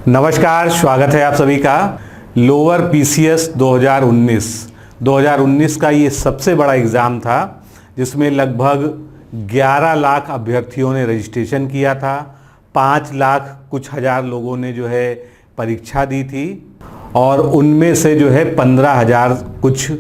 नमस्कार, स्वागत है आप सभी का। लोअर पीसीएस 2019 का ये सबसे बड़ा एग्ज़ाम था जिसमें लगभग 11 लाख अभ्यर्थियों ने रजिस्ट्रेशन किया था। 5 लाख कुछ हज़ार लोगों ने जो है परीक्षा दी थी और उनमें से जो है 15,000 कुछ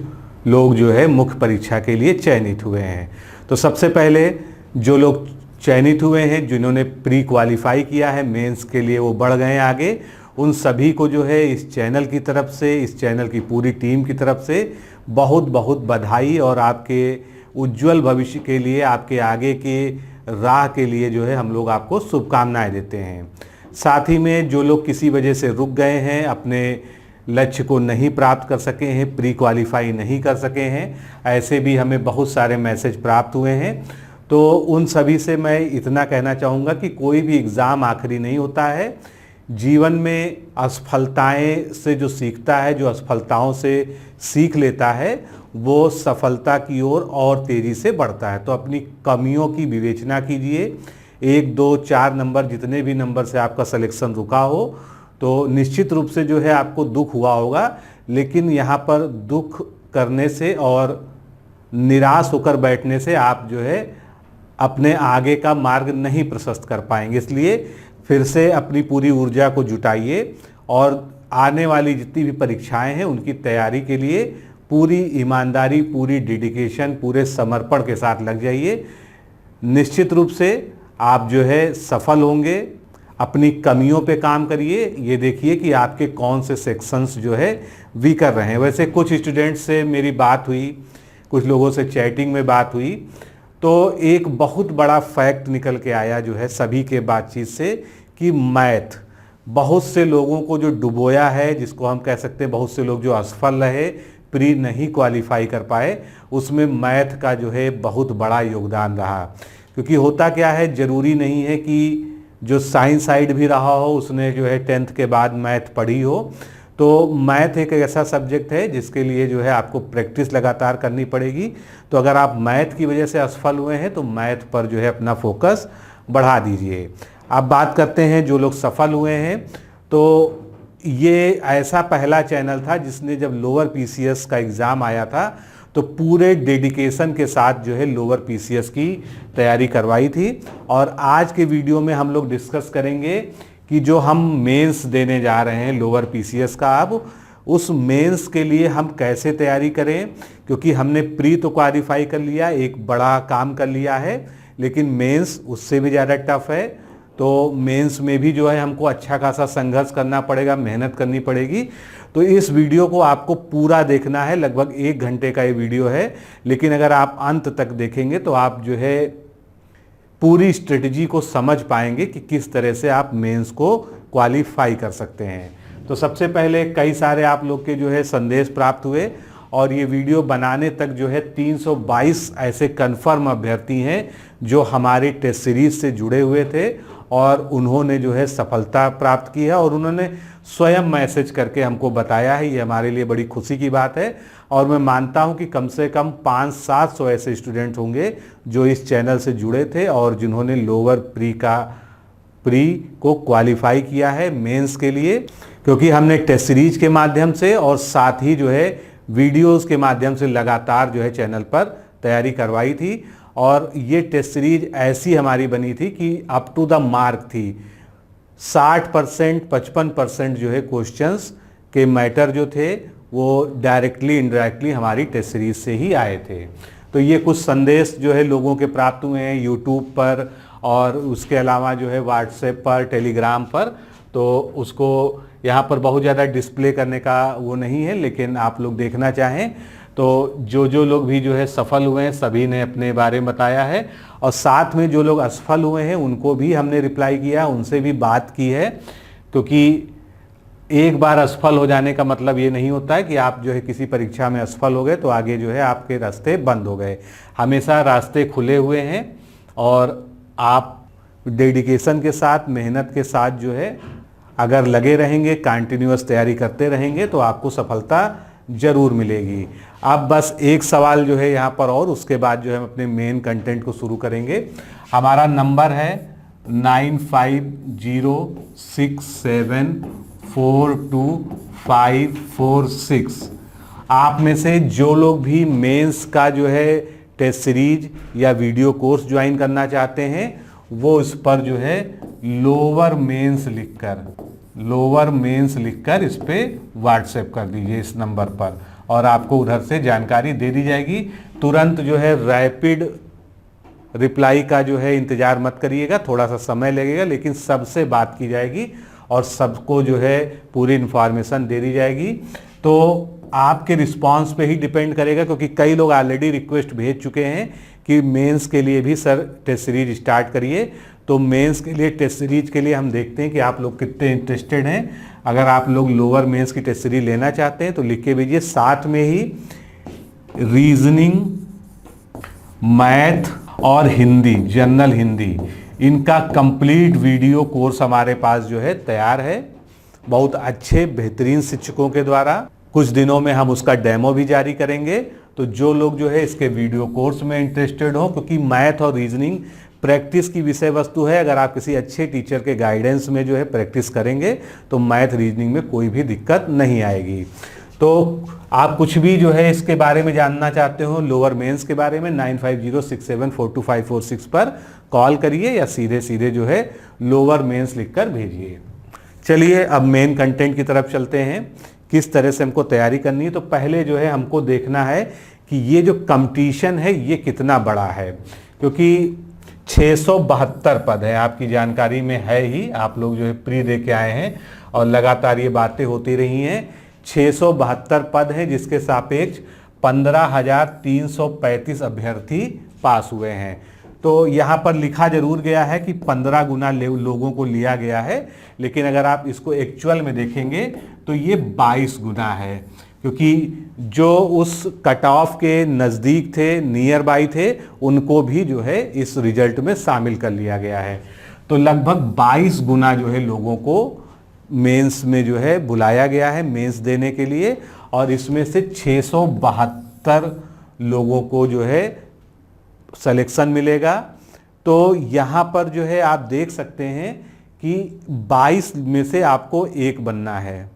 लोग जो है मुख्य परीक्षा के लिए चयनित हुए हैं। तो सबसे पहले जो लोग चयनित हुए हैं, जिन्होंने प्री क्वालिफाई किया है मेंस के लिए, वो बढ़ गए आगे, उन सभी को जो है इस चैनल की तरफ से, इस चैनल की पूरी टीम की तरफ से बहुत बहुत बधाई और आपके उज्जवल भविष्य के लिए, आपके आगे के राह के लिए जो है हम लोग आपको शुभकामनाएं देते हैं। साथ ही में जो लोग किसी वजह से रुक गए हैं, अपने लक्ष्य को नहीं प्राप्त कर सके हैं, प्री क्वालिफाई नहीं कर सके हैं, ऐसे भी हमें बहुत सारे मैसेज प्राप्त हुए हैं। तो उन सभी से मैं इतना कहना चाहूँगा कि कोई भी एग्ज़ाम आखिरी नहीं होता है। जीवन में असफलताएं से जो सीखता है, जो असफलताओं से सीख लेता है, वो सफलता की ओर और तेज़ी से बढ़ता है। तो अपनी कमियों की विवेचना कीजिए। 1, 2, 4 नंबर, जितने भी नंबर से आपका सिलेक्शन रुका हो, तो निश्चित रूप से जो है आपको दुख हुआ होगा, लेकिन यहाँ पर दुख करने से और निराश होकर बैठने से आप जो है अपने आगे का मार्ग नहीं प्रशस्त कर पाएंगे। इसलिए फिर से अपनी पूरी ऊर्जा को जुटाइए और आने वाली जितनी भी परीक्षाएं हैं उनकी तैयारी के लिए पूरी ईमानदारी, पूरी डेडिकेशन, पूरे समर्पण के साथ लग जाइए। निश्चित रूप से आप जो है सफल होंगे। अपनी कमियों पे काम करिए। ये देखिए कि आपके कौन से सेक्शंस जो है वीक कर रहे हैं। वैसे कुछ स्टूडेंट्स से मेरी बात हुई, कुछ लोगों से चैटिंग में बात हुई, तो एक बहुत बड़ा फैक्ट निकल के आया जो है सभी के बातचीत से, कि मैथ बहुत से लोगों को जो डुबोया है, जिसको हम कह सकते हैं बहुत से लोग जो असफल रहे, प्री नहीं क्वालिफाई कर पाए, उसमें मैथ का जो है बहुत बड़ा योगदान रहा। क्योंकि होता क्या है, ज़रूरी नहीं है कि जो साइंस साइड भी रहा हो उसने जो है 10th के बाद मैथ पढ़ी हो। तो मैथ एक ऐसा सब्जेक्ट है जिसके लिए जो है आपको प्रैक्टिस लगातार करनी पड़ेगी। तो अगर आप मैथ की वजह से असफल हुए हैं तो मैथ पर जो है अपना फोकस बढ़ा दीजिए। अब बात करते हैं जो लोग सफल हुए हैं। तो ये ऐसा पहला चैनल था जिसने जब लोअर पीसीएस का एग्ज़ाम आया था तो पूरे डेडिकेशन के साथ जो है लोअर पीसीएस की तैयारी करवाई थी। और आज के वीडियो में हम लोग डिस्कस करेंगे कि जो हम मेंस देने जा रहे हैं लोअर पीसीएस का, अब उस मेंस के लिए हम कैसे तैयारी करें। क्योंकि हमने प्री तो क्वालिफाई कर लिया, एक बड़ा काम कर लिया है, लेकिन मेंस उससे भी ज़्यादा टफ है। तो मेंस में भी जो है हमको अच्छा खासा संघर्ष करना पड़ेगा, मेहनत करनी पड़ेगी। तो इस वीडियो को आपको पूरा देखना है। लगभग 1 घंटे का ये वीडियो है, लेकिन अगर आप अंत तक देखेंगे तो आप जो है पूरी स्ट्रेटजी को समझ पाएंगे कि किस तरह से आप मेंस को क्वालिफाई कर सकते हैं। तो सबसे पहले कई सारे आप लोग के जो है संदेश प्राप्त हुए और ये वीडियो बनाने तक जो है 322 ऐसे कन्फर्म अभ्यर्थी हैं जो हमारी टेस्ट सीरीज से जुड़े हुए थे और उन्होंने जो है सफलता प्राप्त की है और उन्होंने स्वयं मैसेज करके हमको बताया है। ये हमारे लिए बड़ी खुशी की बात है और मैं मानता हूं कि कम से कम 500-700 ऐसे स्टूडेंट होंगे जो इस चैनल से जुड़े थे और जिन्होंने लोअर प्री को क्वालिफाई किया है मेंस के लिए। क्योंकि हमने टेस्ट सीरीज के माध्यम से और साथ ही जो है वीडियोज़ के माध्यम से लगातार जो है चैनल पर तैयारी करवाई थी। और ये टेस्ट सीरीज ऐसी हमारी बनी थी कि अप टू द मार्क थी। 60%, 55% जो है क्वेश्चंस के मैटर जो थे वो डायरेक्टली इनडायरेक्टली हमारी टेस्ट सीरीज से ही आए थे। तो ये कुछ संदेश जो है लोगों के प्राप्त हुए हैं यूट्यूब पर और उसके अलावा जो है व्हाट्सएप पर, टेलीग्राम पर। तो उसको यहाँ पर बहुत ज़्यादा डिस्प्ले करने का वो नहीं है, लेकिन आप लोग देखना चाहें तो जो लोग भी जो है सफल हुए हैं सभी ने अपने बारे में बताया है। और साथ में जो लोग असफल हुए हैं उनको भी हमने रिप्लाई किया, उनसे भी बात की है। क्योंकि एक बार असफल हो जाने का मतलब ये नहीं होता है कि आप जो है किसी परीक्षा में असफल हो गए तो आगे जो है आपके रास्ते बंद हो गए। हमेशा रास्ते खुले हुए हैं और आप डेडिकेशन के साथ, मेहनत के साथ जो है अगर लगे रहेंगे, कंटिन्यूअस तैयारी करते रहेंगे तो आपको सफलता ज़रूर मिलेगी। अब बस एक सवाल जो है यहाँ पर और उसके बाद जो है हम अपने मेन कंटेंट को शुरू करेंगे। हमारा नंबर है 9506742546। आप में से जो लोग भी मेंस का जो है टेस्ट सीरीज या वीडियो कोर्स ज्वाइन करना चाहते हैं वो इस पर जो है लोअर मेंस लिखकर इस पे व्हाट्सएप कर दीजिए इस नंबर पर, और आपको उधर से जानकारी दे दी जाएगी। तुरंत जो है रैपिड रिप्लाई का जो है इंतजार मत करिएगा, थोड़ा सा समय लगेगा, लेकिन सबसे बात की जाएगी और सबको जो है पूरी इन्फॉर्मेशन दे दी जाएगी। तो आपके रिस्पांस पे ही डिपेंड करेगा, क्योंकि कई लोग ऑलरेडी रिक्वेस्ट भेज चुके हैं कि मेंस के लिए भी सर टेस्ट सीरीज स्टार्ट करिए। तो मेंस के लिए टेस्ट सीरीज के लिए हम देखते हैं कि आप लोग कितने इंटरेस्टेड हैं। अगर आप लोग लोअर मेंस की टेस्ट सीरीज लेना चाहते हैं तो लिख के भेजिए। साथ में ही रीजनिंग, मैथ और हिंदी, जनरल हिंदी, इनका कंप्लीट वीडियो कोर्स हमारे पास जो है तैयार है, बहुत अच्छे बेहतरीन शिक्षकों के द्वारा। कुछ दिनों में हम उसका डेमो भी जारी करेंगे। तो जो लोग जो है इसके वीडियो कोर्स में इंटरेस्टेड हो, क्योंकि मैथ और रीजनिंग प्रैक्टिस की विषय वस्तु है, अगर आप किसी अच्छे टीचर के गाइडेंस में जो है प्रैक्टिस करेंगे तो मैथ रीजनिंग में कोई भी दिक्कत नहीं आएगी। तो आप कुछ भी जो है इसके बारे में जानना चाहते हो, लोअर मेंस के बारे में, 9506742546 पर कॉल करिए या सीधे सीधे जो है लोअर मेंस लिखकर भेजिए। चलिए अब मेन कंटेंट की तरफ चलते हैं, किस तरह से हमको तैयारी करनी है। तो पहले जो है हमको देखना है कि ये जो कंपटीशन है ये कितना बड़ा है, क्योंकि 672 पद है, आपकी जानकारी में है ही, आप लोग जो है प्री दे के आए हैं और लगातार ये बातें होती रही हैं। 672 पद हैं, जिसके सापेक्ष 15,335 अभ्यर्थी पास हुए हैं। तो यहाँ पर लिखा जरूर गया है कि 15 गुना लोगों को लिया गया है, लेकिन अगर आप इसको एक्चुअल में देखेंगे तो ये 22 गुना है, क्योंकि जो उस कट ऑफ के नज़दीक थे, नियर बाई थे, उनको भी जो है इस रिजल्ट में शामिल कर लिया गया है। तो लगभग 22 गुना जो है लोगों को मेंस में जो है बुलाया गया है मेंस देने के लिए, और इसमें से 672 लोगों को जो है सिलेक्शन मिलेगा। तो यहाँ पर जो है आप देख सकते हैं कि 22 में से आपको एक बनना है,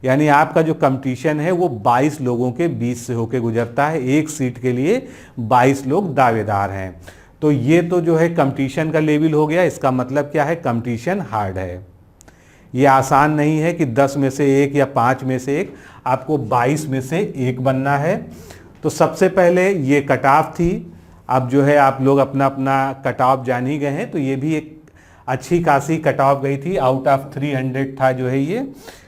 यानी आपका जो कंपटीशन है वो 22 लोगों के बीच से होकर गुजरता है। एक सीट के लिए 22 लोग दावेदार हैं। तो ये तो जो है कंपटीशन का लेवल हो गया। इसका मतलब क्या है, कंपटीशन हार्ड है। ये आसान नहीं है कि 10 में से एक या 5 में से एक, आपको 22 में से एक बनना है। तो सबसे पहले ये कट ऑफ थी, अब जो है आप लोग अपना अपना कट ऑफ जान ही गए हैं। तो ये भी एक अच्छी खासी कट ऑफ गई थी, आउट ऑफ 300 था जो है ये।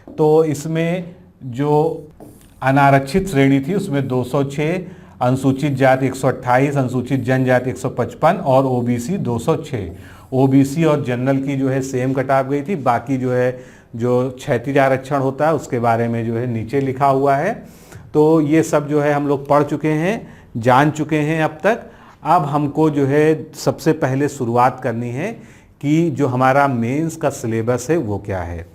तो इसमें जो अनारक्षित श्रेणी थी उसमें 206, अनुसूचित जाति 128, अनुसूचित जनजाति 155 और ओबीसी 206। ओबीसी और जनरल की जो है सेम कट ऑफ गई थी। बाकी जो है जो क्षैतिज आरक्षण होता है उसके बारे में जो है नीचे लिखा हुआ है। तो ये सब जो है हम लोग पढ़ चुके हैं, जान चुके हैं अब तक। अब हमको जो है सबसे पहले शुरुआत करनी है कि जो हमारा मेंस का सिलेबस है वो क्या है,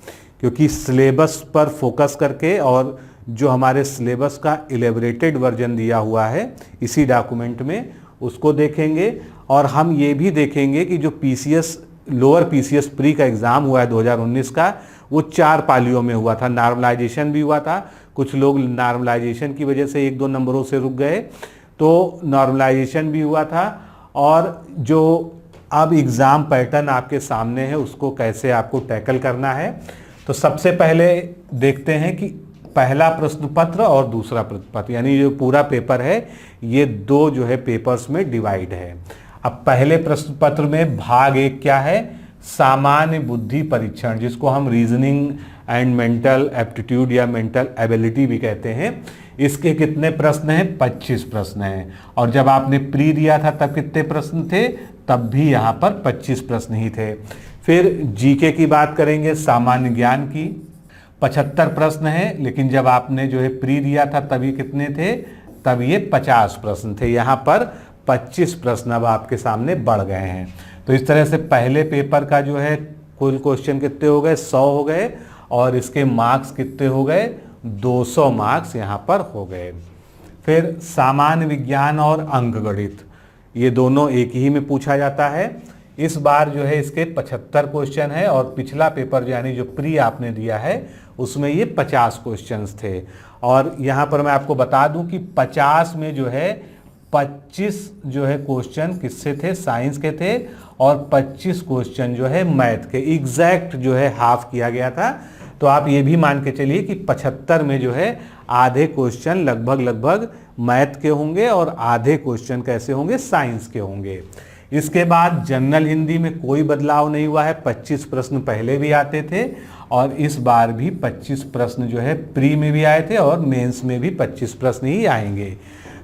क्योंकि सिलेबस पर फोकस करके और जो हमारे सिलेबस का इलेबरेटेड वर्जन दिया हुआ है इसी डॉक्यूमेंट में उसको देखेंगे। और हम ये भी देखेंगे कि जो पीसीएस, लोअर पीसीएस प्री का एग्ज़ाम हुआ है 2019 का, वो 4 पालियों में हुआ था। नॉर्मलाइजेशन भी हुआ था, कुछ लोग नॉर्मलाइजेशन की वजह से 1-2 नंबरों से रुक गए, तो नॉर्मलाइजेशन भी हुआ था। और जो अब एग्ज़ाम पैटर्न आपके सामने है उसको कैसे आपको टैकल करना है। तो सबसे पहले देखते हैं कि पहला प्रश्न पत्र और दूसरा प्रश्न पत्र, यानी जो पूरा पेपर है ये 2 जो है पेपर्स में डिवाइड है। अब पहले प्रश्न पत्र में भाग 1 क्या है, सामान्य बुद्धि परीक्षण, जिसको हम रीजनिंग एंड मेंटल एप्टीट्यूड या मेंटल एबिलिटी भी कहते हैं। इसके कितने प्रश्न हैं, 25 प्रश्न हैं। और जब आपने प्री दिया था तब कितने प्रश्न थे, तब भी यहाँ पर 25 प्रश्न ही थे। फिर जीके की बात करेंगे, सामान्य ज्ञान की 75 प्रश्न हैं, लेकिन जब आपने जो है प्री दिया था तभी कितने थे, तब ये 50 प्रश्न थे। यहाँ पर 25 प्रश्न अब आपके सामने बढ़ गए हैं। तो इस तरह से पहले पेपर का जो है कुल क्वेश्चन कितने हो गए, 100 हो गए, और इसके मार्क्स कितने हो गए, 200 मार्क्स यहाँ पर हो गए। फिर सामान्य विज्ञान और अंकगणित, ये दोनों एक ही में पूछा जाता है। इस बार जो है इसके 75 क्वेश्चन है और पिछला पेपर जो यानी जो प्री आपने दिया है उसमें ये 50 क्वेश्चंस थे। और यहाँ पर मैं आपको बता दूं कि 50 में जो है 25 जो है क्वेश्चन किससे थे, साइंस के थे, और 25 क्वेश्चन जो है मैथ के। एग्जैक्ट जो है हाफ किया गया था। तो आप ये भी मान के चलिए कि 75 में जो है आधे क्वेश्चन लगभग मैथ के होंगे और आधे क्वेश्चन कैसे होंगे, साइंस के होंगे। इसके बाद जनरल हिंदी में कोई बदलाव नहीं हुआ है। 25 प्रश्न पहले भी आते थे और इस बार भी 25 प्रश्न जो है प्री में भी आए थे और मेंस में भी 25 प्रश्न ही आएंगे।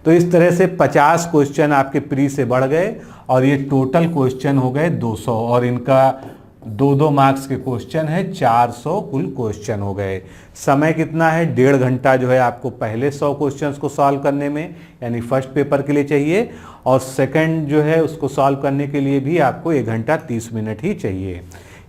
तो इस तरह से 50 क्वेश्चन आपके प्री से बढ़ गए और ये टोटल क्वेश्चन हो गए 200 और इनका 2-2 मार्क्स के क्वेश्चन है, 400 कुल क्वेश्चन हो गए। समय कितना है, 1.5 घंटा जो है आपको पहले 100 क्वेश्चंस को सॉल्व करने में यानी फर्स्ट पेपर के लिए चाहिए और सेकंड जो है उसको सॉल्व करने के लिए भी आपको 1 घंटा 30 मिनट ही चाहिए।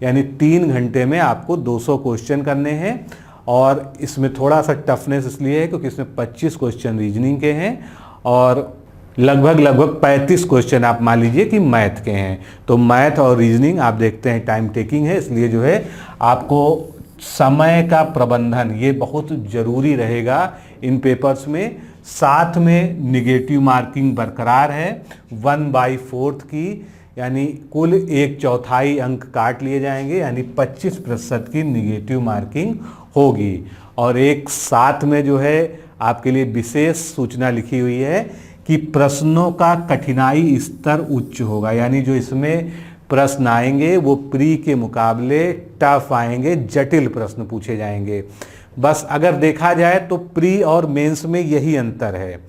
यानी 3 घंटे में आपको 200 क्वेश्चन करने हैं। और इसमें थोड़ा सा टफनेस इसलिए है क्योंकि इसमें 25 क्वेश्चन रीजनिंग के हैं और लगभग 35 क्वेश्चन आप मान लीजिए कि मैथ के हैं। तो मैथ और रीजनिंग आप देखते हैं टाइम टेकिंग है, इसलिए जो है आपको समय का प्रबंधन ये बहुत ज़रूरी रहेगा इन पेपर्स में। साथ में निगेटिव मार्किंग बरकरार है 1/4 की, यानी कुल 1/4 अंक काट लिए जाएंगे, यानी 25% की निगेटिव मार्किंग होगी। और एक साथ में जो है आपके लिए विशेष सूचना लिखी हुई है कि प्रश्नों का कठिनाई स्तर उच्च होगा, यानी जो इसमें प्रश्न आएंगे वो प्री के मुकाबले टफ आएंगे, जटिल प्रश्न पूछे जाएंगे। बस अगर देखा जाए तो प्री और मेंस में यही अंतर है।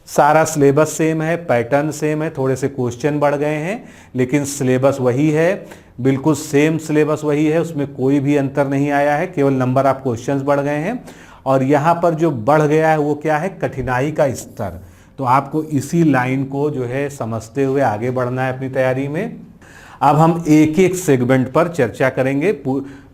सारा सिलेबस सेम है, पैटर्न सेम है, थोड़े से क्वेश्चन बढ़ गए हैं लेकिन सिलेबस वही है, बिल्कुल सेम सिलेबस वही है, उसमें कोई भी अंतर नहीं आया है, केवल नंबर ऑफ क्वेश्चंस बढ़ गए हैं। और यहाँ पर जो बढ़ गया है वो क्या है, कठिनाई का स्तर। तो आपको इसी लाइन को जो है समझते हुए आगे बढ़ना है अपनी तैयारी में। अब हम एक एक सेगमेंट पर चर्चा करेंगे।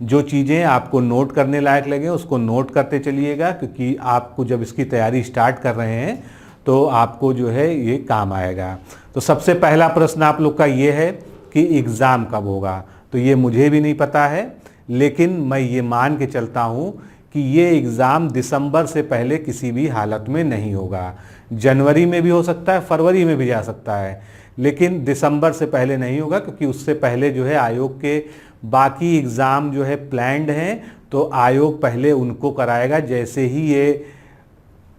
जो चीज़ें आपको नोट करने लायक लगे उसको नोट करते चलिएगा, क्योंकि आपको जब इसकी तैयारी स्टार्ट कर रहे हैं तो आपको जो है ये काम आएगा। तो सबसे पहला प्रश्न आप लोग का ये है कि एग्ज़ाम कब होगा। तो ये मुझे भी नहीं पता है, लेकिन मैं ये मान के चलता हूँ कि ये एग्ज़ाम दिसंबर से पहले किसी भी हालत में नहीं होगा। जनवरी में भी हो सकता है, फरवरी में भी जा सकता है, लेकिन दिसंबर से पहले नहीं होगा, क्योंकि उससे पहले जो है आयोग के बाकी एग्ज़ाम जो है प्लान्ड हैं। तो आयोग पहले उनको कराएगा, जैसे ही ये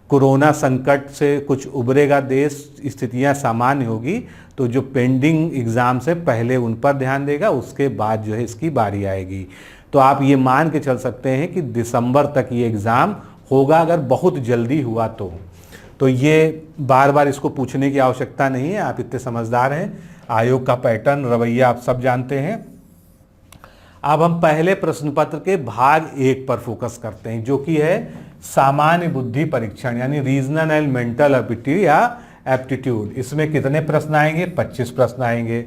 कोरोना संकट से कुछ उभरेगा देश, स्थितियां सामान्य होगी, तो जो पेंडिंग एग्ज़ाम से पहले उन पर ध्यान देगा, उसके बाद जो है इसकी बारी आएगी। तो आप ये मान के चल सकते हैं कि दिसंबर तक ये एग्ज़ाम होगा, अगर बहुत जल्दी हुआ तो ये बार बार इसको पूछने की आवश्यकता नहीं है, आप इतने समझदार हैं। आयोग का पैटर्न रवैया आप सब जानते हैं। अब हम पहले प्रश्न पत्र के भाग 1 पर फोकस करते हैं, जो कि है सामान्य बुद्धि परीक्षण, यानी रीजनल एंड मेंटल एबिलिटी या एप्टीट्यूड। इसमें कितने प्रश्न आएंगे, 25 प्रश्न आएंगे।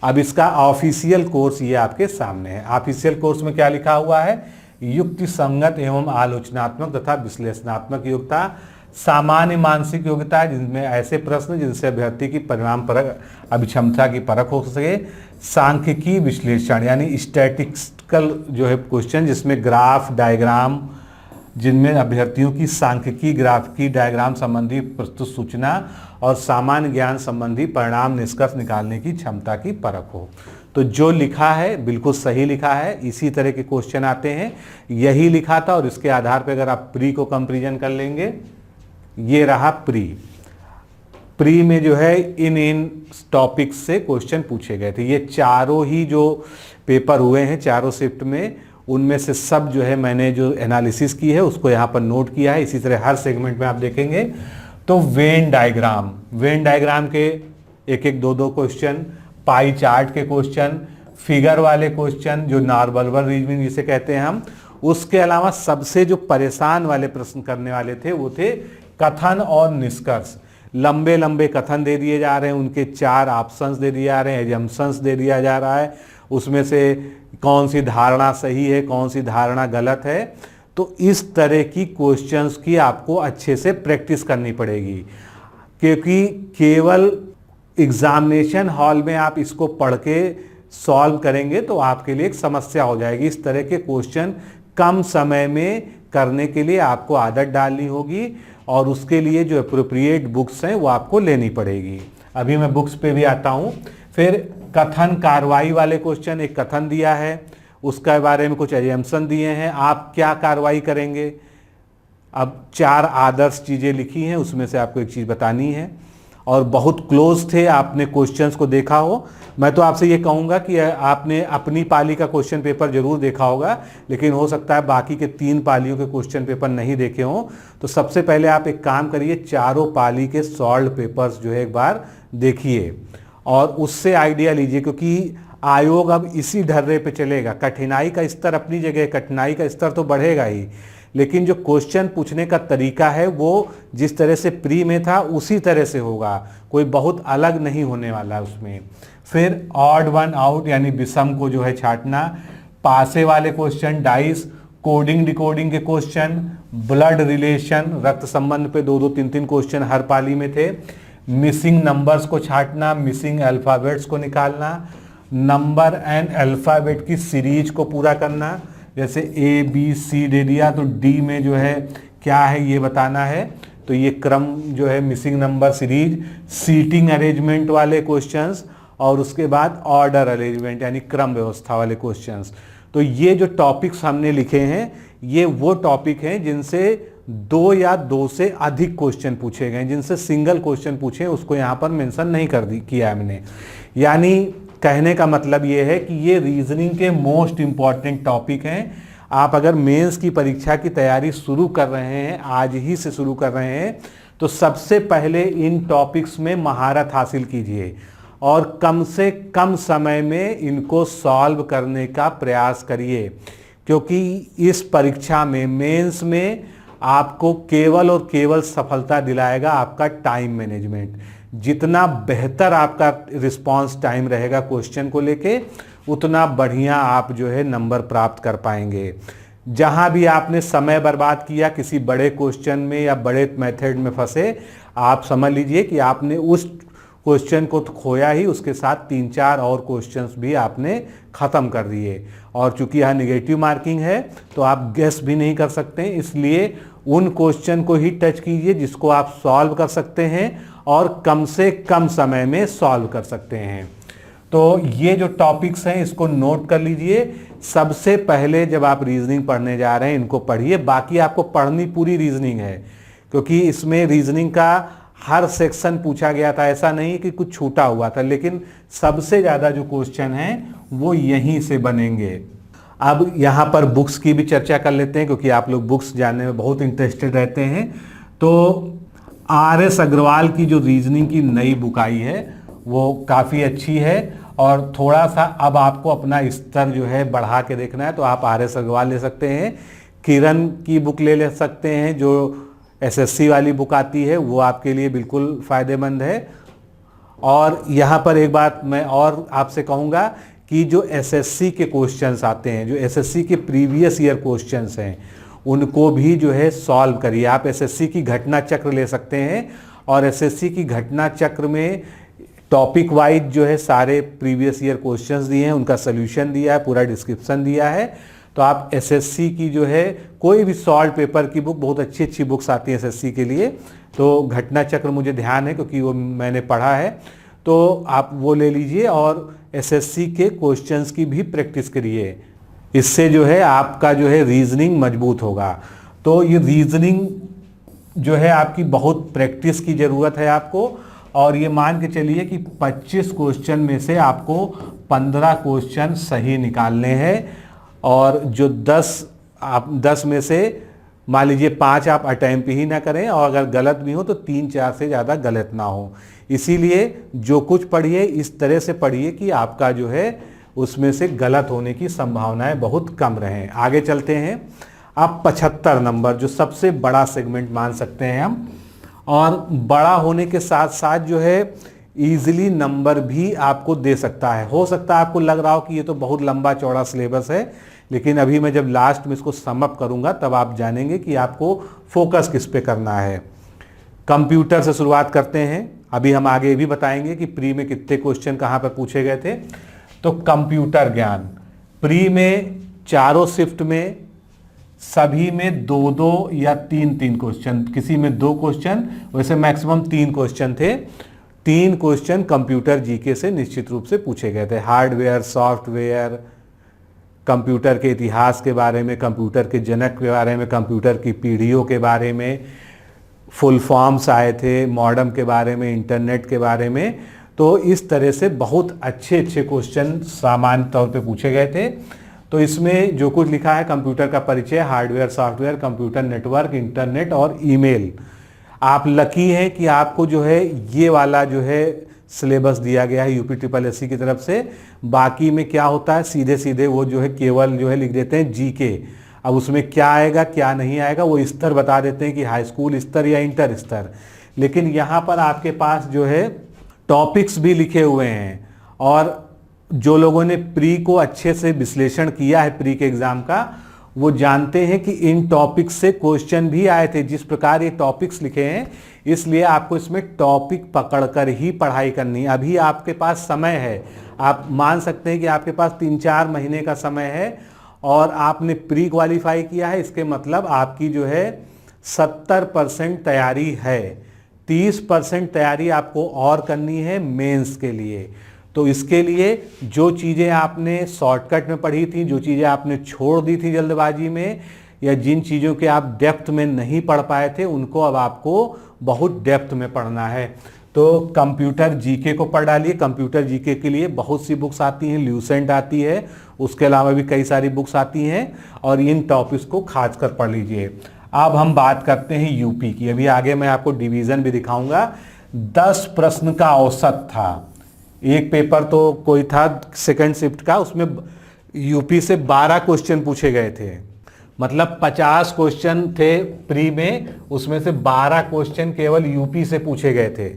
अब इसका ऑफिशियल कोर्स ये आपके सामने है। ऑफिशियल कोर्स में क्या लिखा हुआ है, युक्ति संगत एवं आलोचनात्मक तथा विश्लेषणात्मक योग्यता, सामान्य मानसिक योग्यता जिनमें ऐसे प्रश्न जिनसे अभ्यर्थी की परिणाम परक अभिक्षमता की परख हो सके, सांख्यिकी विश्लेषण यानी स्टैटिस्टिकल जो है क्वेश्चन जिसमें ग्राफ डायग्राम, जिनमें अभ्यर्थियों की सांख्यिकी ग्राफिकी डायग्राम संबंधी प्रस्तुत सूचना और सामान्य ज्ञान संबंधी परिणाम निष्कर्ष निकालने की क्षमता की परख हो। तो जो लिखा है बिल्कुल सही लिखा है, इसी तरह के क्वेश्चन आते हैं, यही लिखा था। और इसके आधार पर अगर आप प्री को कंपेरिजन कर लेंगे, ये रहा प्री में जो है इन टॉपिक्स से क्वेश्चन पूछे गए थे। ये चारों ही जो पेपर हुए हैं चारों शिफ्ट में, उनमें से सब जो है मैंने जो एनालिसिस की है उसको यहाँ पर नोट किया है। इसी तरह हर सेगमेंट में आप देखेंगे तो वेन डायग्राम के एक एक दो दो क्वेश्चन, पाई चार्ट के क्वेश्चन, फिगर वाले क्वेश्चन जो नॉर्मल रीजनिंग जिसे कहते हैं हम, उसके अलावा सबसे जो परेशान वाले प्रश्न करने वाले थे वो थे कथन और निष्कर्ष। लंबे लंबे कथन दे दिए जा रहे हैं, उनके 4 ऑप्शंस दे दिए जा रहे हैं, एजम्पशंस दे दिया जा रहा है, उसमें से कौन सी धारणा सही है कौन सी धारणा गलत है। तो इस तरह की क्वेश्चंस की आपको अच्छे से प्रैक्टिस करनी पड़ेगी, क्योंकि केवल एग्जामिनेशन हॉल में आप इसको पढ़ के सॉल्व करेंगे तो आपके लिए एक समस्या हो जाएगी। इस तरह के क्वेश्चन कम समय में करने के लिए आपको आदत डालनी होगी और उसके लिए जो एप्रोप्रिएट बुक्स हैं वो आपको लेनी पड़ेगी। अभी मैं बुक्स पे भी आता हूँ। फिर कथन कार्रवाई वाले क्वेश्चन, एक कथन दिया है, उसके बारे में कुछ एजम्पशन दिए हैं, आप क्या कार्रवाई करेंगे। अब 4 आदर्श चीज़ें लिखी हैं, उसमें से आपको एक चीज़ बतानी है और बहुत क्लोज थे, आपने क्वेश्चंस को देखा हो। मैं तो आपसे ये कहूँगा कि आपने अपनी पाली का क्वेश्चन पेपर जरूर देखा होगा, लेकिन हो सकता है बाकी के 3 पालियों के क्वेश्चन पेपर नहीं देखे हों। तो सबसे पहले आप एक काम करिए, चारों पाली के सॉल्व पेपर्स जो है एक बार देखिए और उससे आइडिया लीजिए, क्योंकि आयोग अब इसी ढर्रे पे चलेगा। कठिनाई का स्तर अपनी जगह, कठिनाई का स्तर तो बढ़ेगा ही, लेकिन जो क्वेश्चन पूछने का तरीका है वो जिस तरह से प्री में था उसी तरह से होगा, कोई बहुत अलग नहीं होने वाला उसमें। फिर ऑड वन आउट यानी विषम को जो है छांटना, पासे वाले क्वेश्चन, डाइस, कोडिंग डिकोडिंग के क्वेश्चन, ब्लड रिलेशन, रक्त संबंध पे 2-2, 3-3 क्वेश्चन हर पाली में थे। मिसिंग नंबर्स को छांटना, मिसिंग अल्फ़ाबेट्स को निकालना, नंबर एंड अल्फ़ाबेट की सीरीज को पूरा करना, जैसे ABC दे दिया तो D में जो है क्या है ये बताना है, तो ये क्रम जो है missing number series, seating arrangement वाले क्वेश्चंस और उसके बाद ऑर्डर अरेंजमेंट यानी क्रम व्यवस्था वाले क्वेश्चंस। तो ये जो टॉपिक्स हमने लिखे हैं ये वो टॉपिक हैं जिनसे 2 या 2 से अधिक क्वेश्चन पूछे गए, जिनसे सिंगल क्वेश्चन पूछे उसको यहाँ पर मेंशन नहीं किया हमने। यानी कहने का मतलब ये है कि ये रीजनिंग के मोस्ट इम्पॉर्टेंट टॉपिक हैं। आप अगर मेंस की परीक्षा की तैयारी शुरू कर रहे हैं, आज ही से शुरू कर रहे हैं, तो सबसे पहले इन टॉपिक्स में महारत हासिल कीजिए और कम से कम समय में इनको सॉल्व करने का प्रयास करिए, क्योंकि इस परीक्षा में मेंस में आपको केवल और केवल सफलता दिलाएगा आपका टाइम मैनेजमेंट। जितना बेहतर आपका रिस्पांस टाइम रहेगा क्वेश्चन को लेके, उतना बढ़िया आप जो है नंबर प्राप्त कर पाएंगे। जहां भी आपने समय बर्बाद किया किसी बड़े क्वेश्चन में या बड़े मेथड में फंसे, आप समझ लीजिए कि आपने उस क्वेश्चन को तो खोया ही, उसके साथ 3-4 और क्वेश्चंस भी आपने ख़त्म कर दिए। और चूंकि यहाँ निगेटिव मार्किंग है तो आप गेस भी नहीं कर सकते, इसलिए उन क्वेश्चन को ही टच कीजिए जिसको आप सॉल्व कर सकते हैं और कम से कम समय में सॉल्व कर सकते हैं। तो ये जो टॉपिक्स हैं इसको नोट कर लीजिए। सबसे पहले जब आप रीजनिंग पढ़ने जा रहे हैं इनको पढ़िए, बाकी आपको पढ़नी पूरी रीजनिंग है, क्योंकि इसमें रीजनिंग का हर सेक्शन पूछा गया था, ऐसा नहीं कि कुछ छूटा हुआ था, लेकिन सबसे ज़्यादा जो क्वेश्चन हैं वो यहीं से बनेंगे। अब यहाँ पर बुक्स की भी चर्चा कर लेते हैं, क्योंकि आप लोग बुक्स जानने में बहुत इंटरेस्टेड रहते हैं। तो RS अग्रवाल की जो रीजनिंग की नई बुक आई है वो काफ़ी अच्छी है और थोड़ा सा अब आपको अपना स्तर जो है बढ़ा के देखना है तो आप RS अग्रवाल ले सकते हैं। किरण की बुक ले सकते हैं, जो SSC वाली बुक आती है, वो आपके लिए बिल्कुल फ़ायदेमंद है। और यहाँ पर एक बात मैं और आपसे कहूँगा कि जो SSC के क्वेश्चंस आते हैं, जो SSC के प्रीवियस ईयर क्वेश्चंस हैं, उनको भी जो है सॉल्व करिए। आप SSC की घटना चक्र ले सकते हैं और SSC की घटना चक्र में टॉपिक वाइज जो है सारे प्रीवियस ईयर क्वेश्चंस दिए हैं, उनका सोल्यूशन दिया है, पूरा डिस्क्रिप्शन दिया है। तो आप SSC की जो है कोई भी सॉल्व पेपर की बुक, बहुत अच्छी अच्छी बुक्स आती हैं SSC के लिए, तो घटना चक्र मुझे ध्यान है क्योंकि वो मैंने पढ़ा है, तो आप वो ले लीजिए और SSC के क्वेश्चंस की भी प्रैक्टिस करिए। इससे जो है आपका जो है रीजनिंग मजबूत होगा। तो ये रीजनिंग जो है आपकी बहुत प्रैक्टिस की ज़रूरत है आपको, और ये मान के चलिए कि 25 क्वेश्चन में से आपको 15 क्वेश्चन सही निकालने हैं और जो 10 में से मान लीजिए 5 आप अटेम्प्ट ही ना करें और अगर गलत भी हो तो 3-4 से ज़्यादा गलत ना हो। इसीलिए जो कुछ पढ़िए इस तरह से पढ़िए कि आपका जो है उसमें से गलत होने की संभावनाएं बहुत कम रहें। आगे चलते हैं। अब 75 नंबर जो सबसे बड़ा सेगमेंट मान सकते हैं हम, और बड़ा होने के साथ साथ जो है ईजिली नंबर भी आपको दे सकता है। हो सकता है आपको लग रहा हो कि ये तो बहुत लंबा चौड़ा सिलेबस है, लेकिन अभी मैं जब लास्ट में इसको समअप करूंगा तब आप जानेंगे कि आपको फोकस किस पे करना है। कंप्यूटर से शुरुआत करते हैं। अभी हम आगे भी बताएंगे कि प्री में कितने क्वेश्चन कहाँ पर पूछे गए थे। तो कंप्यूटर ज्ञान प्री में चारों शिफ्ट में सभी में 2-2 या 3-3 क्वेश्चन, किसी में 2 क्वेश्चन, वैसे मैक्सिमम 3 क्वेश्चन थे। 3 क्वेश्चन कंप्यूटर जीके से निश्चित रूप से पूछे गए थे। हार्डवेयर, सॉफ्टवेयर, कंप्यूटर के इतिहास के बारे में, कंप्यूटर के जनक के बारे में, कंप्यूटर की पीढ़ियों के बारे में, फुल फॉर्म्स आए थे, मॉडेम के बारे में, इंटरनेट के बारे में। तो इस तरह से बहुत अच्छे अच्छे क्वेश्चन सामान्य तौर पे पूछे गए थे। तो इसमें जो कुछ लिखा है, कंप्यूटर का परिचय, hardware, software, computer network, internet और ईमेल। आप लकी हैं कि आपको जो है ये वाला जो है सिलेबस दिया गया है UPSSC की तरफ से। बाकी में क्या होता है, सीधे सीधे वो जो है केवल जो है लिख देते हैं जीके। अब उसमें क्या आएगा क्या नहीं आएगा वो स्तर बता देते हैं कि हाई स्कूल स्तर या इंटर स्तर। लेकिन यहाँ पर आपके पास जो है टॉपिक्स भी लिखे हुए हैं, और जो लोगों ने प्री को अच्छे से विश्लेषण किया है प्री के एग्जाम का, वो जानते हैं कि इन टॉपिक्स से क्वेश्चन भी आए थे। जिस प्रकार ये टॉपिक्स लिखे हैं, इसलिए आपको इसमें टॉपिक पकड़कर ही पढ़ाई करनी है। अभी आपके पास समय है, आप मान सकते हैं कि आपके पास 3-4 महीने का समय है और आपने प्री क्वालिफाई किया है। इसके मतलब आपकी जो है 70% तैयारी है। 30% तैयारी आपको और करनी है मेंस के लिए। तो इसके लिए जो चीज़ें आपने शॉर्टकट में पढ़ी थी, जो चीज़ें आपने छोड़ दी थी जल्दबाजी में, या जिन चीज़ों के आप डेप्थ में नहीं पढ़ पाए थे, उनको अब आपको बहुत डेप्थ में पढ़ना है। तो कंप्यूटर जीके को पढ़ डालिए। कंप्यूटर जीके के लिए बहुत सी बुक्स आती हैं, ल्यूसेंट आती है, उसके अलावा भी कई सारी बुक्स आती हैं, और इन टॉपिक्स को खास कर पढ़ लीजिए। अब हम बात करते हैं यूपी की। अभी आगे मैं आपको डिवीज़न भी दिखाऊंगा। 10 प्रश्न का औसत था। एक पेपर तो कोई था सेकंड शिफ्ट का, उसमें यूपी से 12 क्वेश्चन पूछे गए थे। मतलब 50 क्वेश्चन थे प्री में, उसमें से 12 क्वेश्चन केवल यूपी से पूछे गए थे।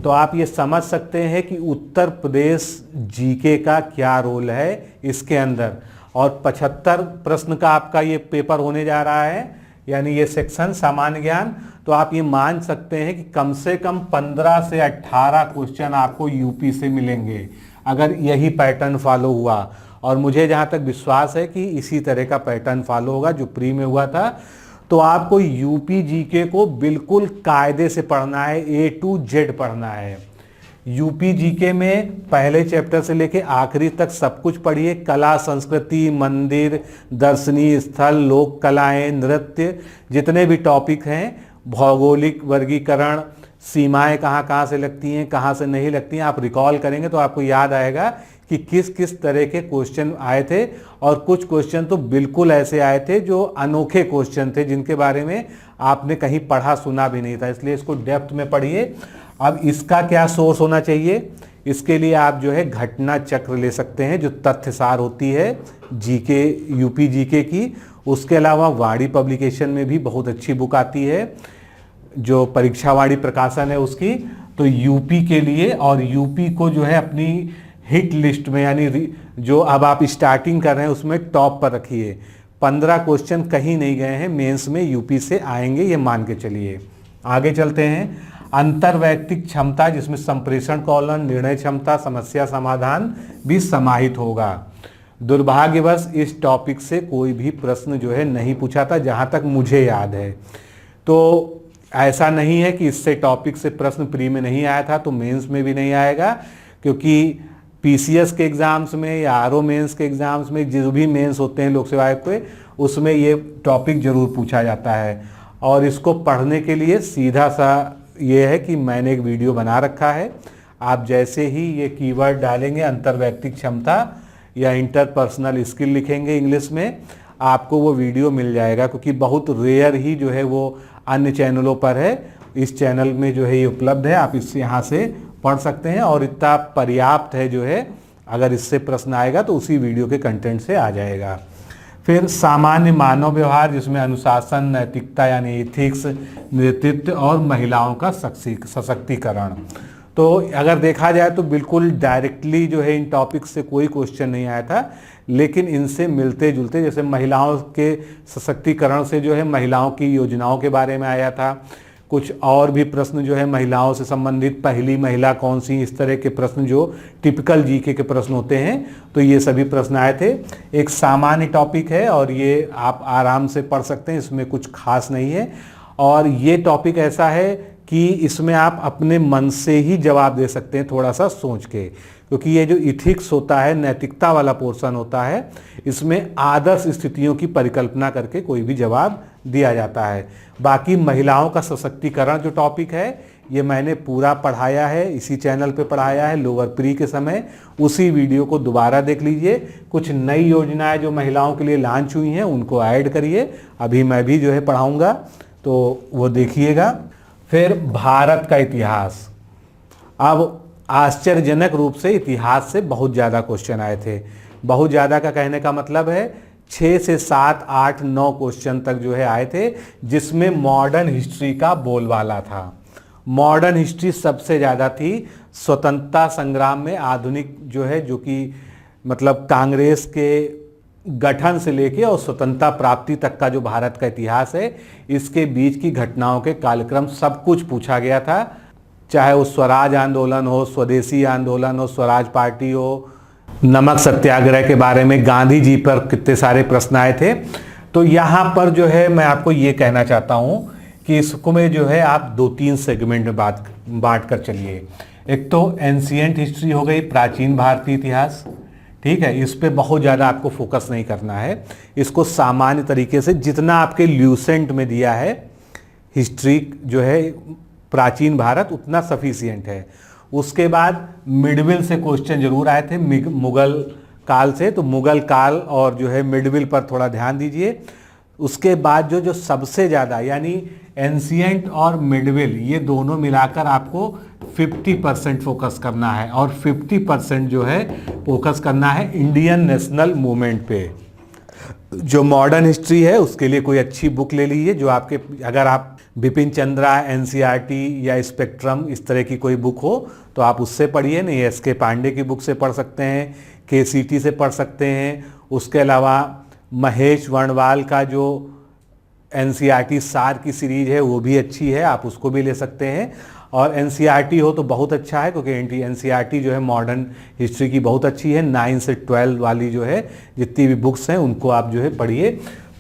तो आप ये समझ सकते हैं कि उत्तर प्रदेश जीके का क्या रोल है इसके अंदर। और 75 प्रश्न का आपका ये पेपर होने जा रहा है, यानी ये सेक्शन सामान्य ज्ञान। तो आप ये मान सकते हैं कि कम से कम 15 से 18 क्वेश्चन आपको यूपी से मिलेंगे अगर यही पैटर्न फॉलो हुआ। और मुझे जहाँ तक विश्वास है कि इसी तरह का पैटर्न फॉलो होगा जो प्री में हुआ था। तो आपको यूपी जीके को बिल्कुल कायदे से पढ़ना है, A to Z पढ़ना है। यूपी जीके में पहले चैप्टर से लेके आखिरी तक सब कुछ पढ़िए। कला, संस्कृति, मंदिर, दर्शनीय स्थल, लोक कलाएं, नृत्य, जितने भी टॉपिक हैं, भौगोलिक वर्गीकरण, सीमाएं कहाँ कहाँ से लगती हैं, कहाँ से नहीं लगती हैं, आप रिकॉल करेंगे तो आपको याद आएगा कि किस किस तरह के क्वेश्चन आए थे। और कुछ क्वेश्चन तो बिल्कुल ऐसे आए थे जो अनोखे क्वेश्चन थे, जिनके बारे में आपने कहीं पढ़ा सुना भी नहीं था। इसलिए इसको डेप्थ में पढ़िए। अब इसका क्या सोर्स होना चाहिए, इसके लिए आप जो है घटना चक्र ले सकते हैं, जो तथ्यसार होती है जीके, यूपी जीके की। उसके अलावा वाणी पब्लिकेशन में भी बहुत अच्छी बुक आती है, जो परीक्षावाणी प्रकाशन है उसकी। तो यूपी के लिए, और यूपी को जो है अपनी हिट लिस्ट में, यानी जो अब आप स्टार्टिंग कर रहे हैं उसमें टॉप पर रखिए। 15 क्वेश्चन कहीं नहीं गए हैं, मेंस में यूपी से आएंगे, ये मान के चलिए। आगे चलते हैं। अंतर्वैयक्तिक क्षमता, जिसमें संप्रेषण कौशल, निर्णय क्षमता, समस्या समाधान भी समाहित होगा। दुर्भाग्यवश इस टॉपिक से कोई भी प्रश्न जो है नहीं पूछा था, जहां तक मुझे याद है। तो ऐसा नहीं है कि इससे टॉपिक से प्रश्न प्री में नहीं आया था तो मेंस में भी नहीं आएगा, क्योंकि पीसीएस के एग्जाम्स में या आरओ मेंस के एग्जाम्स में, जो भी मेंस होते हैं लोक सेवा आयोग के, उसमें ये टॉपिक जरूर पूछा जाता है। और इसको पढ़ने के लिए सीधा सा ये है कि मैंने एक वीडियो बना रखा है। आप जैसे ही ये कीवर्ड डालेंगे, अंतर्वैयक्तिक क्षमता या इंटरपर्सनल स्किल लिखेंगे इंग्लिश में, आपको वो वीडियो मिल जाएगा, क्योंकि बहुत रेयर ही जो है वो अन्य चैनलों पर है। इस चैनल में जो है ये उपलब्ध है, आप इससे यहाँ से पढ़ सकते हैं। और इतना पर्याप्त है जो है, अगर इससे प्रश्न आएगा तो उसी वीडियो के कंटेंट से आ जाएगा। फिर सामान्य मानव व्यवहार, जिसमें अनुशासन, नैतिकता यानी एथिक्स, नेतृत्व और महिलाओं का सशक्तिकरण। तो अगर देखा जाए तो बिल्कुल डायरेक्टली जो है इन टॉपिक से कोई क्वेश्चन नहीं आया था, लेकिन इनसे मिलते जुलते, जैसे महिलाओं के सशक्तिकरण से जो है महिलाओं की योजनाओं के बारे में आया था, कुछ और भी प्रश्न जो है महिलाओं से संबंधित, पहली महिला कौन सी, इस तरह के प्रश्न जो टिपिकल जीके के प्रश्न होते हैं, तो ये सभी प्रश्न आए थे। एक सामान्य टॉपिक है और ये आप आराम से पढ़ सकते हैं, इसमें कुछ खास नहीं है। और ये टॉपिक ऐसा है कि इसमें आप अपने मन से ही जवाब दे सकते हैं, थोड़ा सा सोच के, क्योंकि ये जो इथिक्स होता है, नैतिकता वाला पोर्शन होता है, इसमें आदर्श स्थितियों की परिकल्पना करके कोई भी जवाब दिया जाता है। बाकी महिलाओं का सशक्तिकरण जो टॉपिक है, ये मैंने पूरा पढ़ाया है, इसी चैनल पे पढ़ाया है लोअर प्री के समय, उसी वीडियो को दोबारा देख लीजिए। कुछ नई योजनाएं जो महिलाओं के लिए लॉन्च हुई हैं उनको ऐड करिए, अभी मैं भी जो है पढ़ाऊँगा, तो वो देखिएगा। फिर भारत का इतिहास, अब आश्चर्यजनक रूप से इतिहास से बहुत ज़्यादा क्वेश्चन आए थे। बहुत ज़्यादा का कहने का मतलब है 6 से 7, 8, 9 क्वेश्चन तक जो है आए थे, जिसमें मॉडर्न हिस्ट्री का बोलबाला था। मॉडर्न हिस्ट्री सबसे ज़्यादा थी। स्वतंत्रता संग्राम में आधुनिक जो है, जो कि मतलब कांग्रेस के गठन से लेके और स्वतंत्रता प्राप्ति तक का जो भारत का इतिहास है, इसके बीच की घटनाओं के कालक्रम सब कुछ पूछा गया था। चाहे वो स्वराज आंदोलन हो, स्वदेशी आंदोलन हो, स्वराज पार्टी हो, नमक सत्याग्रह के बारे में गांधी जी पर कितने सारे प्रश्न आए थे। तो यहाँ पर जो है मैं आपको ये कहना चाहता हूँ कि इसको में जो है आप 2-3 सेगमेंट में बांट कर चलिए। एक तो एंशिएंट हिस्ट्री हो गई, प्राचीन भारतीय इतिहास, ठीक है, इस पे बहुत ज़्यादा आपको फोकस नहीं करना है। इसको सामान्य तरीके से जितना आपके ल्यूसेंट में दिया है हिस्ट्री जो है प्राचीन भारत, उतना सफिशिएंट है। उसके बाद मिडविल से क्वेश्चन जरूर आए थे, मुगल काल से, तो मुगल काल और जो है मिडविल पर थोड़ा ध्यान दीजिए। उसके बाद जो सबसे ज़्यादा, यानी एंशिएंट और मिडविल, ये दोनों मिलाकर आपको 50% फोकस करना है, और 50% जो है फोकस करना है इंडियन नेशनल मूवमेंट पे। जो मॉडर्न हिस्ट्री है उसके लिए कोई अच्छी बुक ले लीजिए, जो आपके, अगर आप बिपिन चंद्रा, एनसीईआरटी या स्पेक्ट्रम इस तरह की कोई बुक हो तो आप उससे पढ़िए, नहीं एसके पांडे की बुक से पढ़ सकते हैं, केसीटी से पढ़ सकते हैं। उसके अलावा महेश वर्णवाल का जो एनसीईआरटी सार की सीरीज है वो भी अच्छी है, आप उसको भी ले सकते हैं। और एनसीईआरटी हो तो बहुत अच्छा है, क्योंकि एनसीईआरटी जो है मॉडर्न हिस्ट्री की बहुत अच्छी है। 9 से 12 वाली जो है जितनी भी बुक्स हैं उनको आप जो है पढ़िए।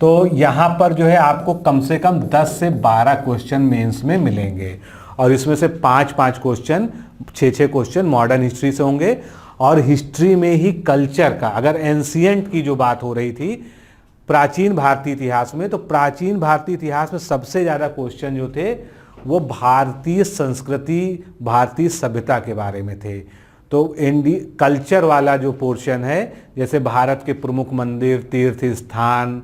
तो यहाँ पर जो है आपको कम से कम 10 से 12 क्वेश्चन मेंस में मिलेंगे, और इसमें से 5-5 क्वेश्चन, 6-6 क्वेश्चन मॉडर्न हिस्ट्री से होंगे। और हिस्ट्री में ही कल्चर का, अगर एंशिएंट की जो बात हो रही थी प्राचीन भारतीय इतिहास में, तो प्राचीन भारतीय इतिहास में सबसे ज़्यादा क्वेश्चन जो थे वो भारतीय संस्कृति, भारतीय सभ्यता के बारे में थे। तो कल्चर वाला जो पोर्शन है, जैसे भारत के प्रमुख मंदिर, तीर्थ स्थान,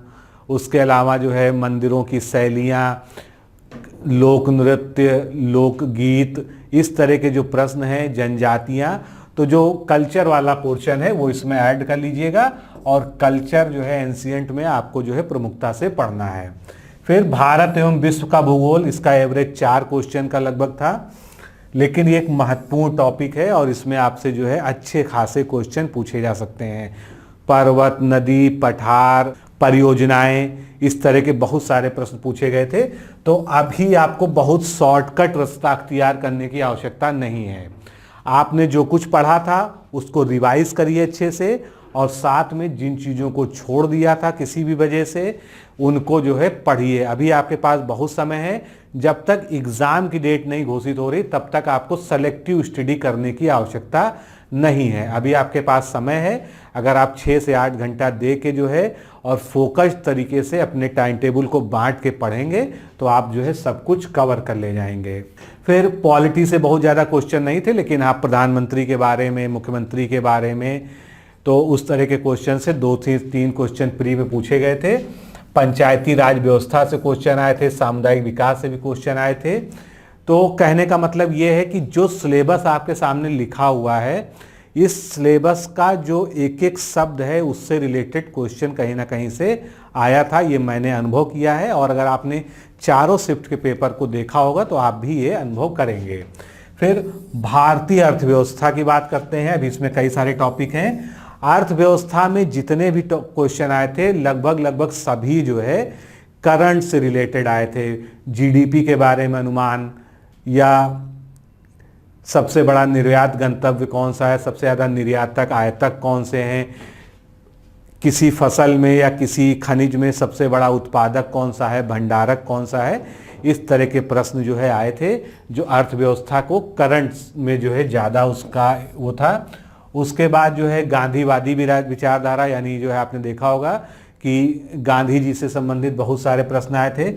उसके अलावा जो है मंदिरों की शैलियाँ, लोक नृत्य, लोकगीत, इस तरह के जो प्रश्न हैं, जनजातियाँ, तो जो कल्चर वाला पोर्शन है वो इसमें ऐड कर लीजिएगा। और कल्चर जो है एंशिएंट में आपको जो है प्रमुखता से पढ़ना है। फिर भारत एवं विश्व का भूगोल, इसका एवरेज 4 क्वेश्चन का लगभग था, लेकिन ये एक महत्वपूर्ण टॉपिक है और इसमें आपसे जो है अच्छे खासे क्वेश्चन पूछे जा सकते हैं। पर्वत, नदी, पठार, परियोजनाएं, इस तरह के बहुत सारे प्रश्न पूछे गए थे। तो अभी आपको बहुत शॉर्टकट रास्ता अख्तियार करने की आवश्यकता नहीं है। आपने जो कुछ पढ़ा था उसको रिवाइज करिए अच्छे से, और साथ में जिन चीज़ों को छोड़ दिया था किसी भी वजह से, उनको जो है पढ़िए। अभी आपके पास बहुत समय है, जब तक एग्ज़ाम की डेट नहीं घोषित हो रही तब तक आपको सेलेक्टिव स्टडी करने की आवश्यकता नहीं है। अभी आपके पास समय है, अगर आप 6 से 8 घंटा दे के जो है और फोकस्ड तरीके से अपने टाइम टेबल को बांट के पढ़ेंगे तो आप जो है सब कुछ कवर कर ले जाएंगे। फिर पॉलिटी से बहुत ज़्यादा क्वेश्चन नहीं थे, लेकिन आप प्रधानमंत्री के बारे में, मुख्यमंत्री के बारे में, तो उस तरह के क्वेश्चन से 2 से 3 क्वेश्चन प्री में पूछे गए थे। पंचायती राज व्यवस्था से क्वेश्चन आए थे, सामुदायिक विकास से भी क्वेश्चन आए थे। तो कहने का मतलब ये है कि जो सिलेबस आपके सामने लिखा हुआ है, इस सिलेबस का जो एक एक शब्द है उससे रिलेटेड क्वेश्चन कहीं ना कहीं से आया था, ये मैंने अनुभव किया है। और अगर आपने चारों शिफ्ट के पेपर को देखा होगा तो आप भी ये अनुभव करेंगे। फिर भारतीय अर्थव्यवस्था की बात करते हैं। अभी इसमें कई सारे टॉपिक हैं। अर्थव्यवस्था में जितने भी क्वेश्चन आए थे लगभग सभी जो है करंट से रिलेटेड आए थे, जीडीपी के बारे में अनुमान, या सबसे बड़ा निर्यात गंतव्य कौन सा है, सबसे ज़्यादा निर्यातक आयातक कौन से हैं, किसी फसल में या किसी खनिज में सबसे बड़ा उत्पादक कौन सा है, भंडारक कौन सा है। इस तरह के प्रश्न जो है आए थे, जो अर्थव्यवस्था को करंट में जो है ज़्यादा उसका वो था। उसके बाद जो है गांधीवादी विचारधारा, यानी जो है आपने देखा होगा कि गांधी जी से संबंधित बहुत सारे प्रश्न आए थे।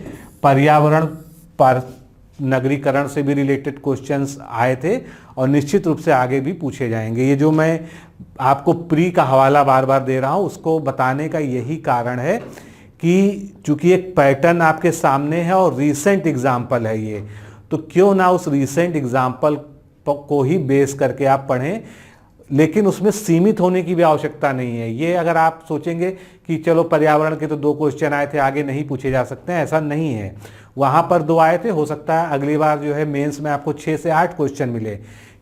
पर्यावरण पर नगरीकरण से भी रिलेटेड क्वेश्चंस आए थे और निश्चित रूप से आगे भी पूछे जाएंगे। ये जो मैं आपको प्री का हवाला बार बार दे रहा हूँ, उसको बताने का यही कारण है कि चूंकि एक पैटर्न आपके सामने है और रीसेंट एग्जाम्पल है ये, तो क्यों ना उस रीसेंट एग्जाम्पल को ही बेस करके आप पढ़ें, लेकिन उसमें सीमित होने की भी आवश्यकता नहीं है। ये अगर आप सोचेंगे कि चलो पर्यावरण के तो 2 क्वेश्चन आए थे, आगे नहीं पूछे जा सकते हैं, ऐसा नहीं है। वहाँ पर 2 आए थे, हो सकता है अगली बार जो है मेंस में आपको 6 से 8 क्वेश्चन मिले।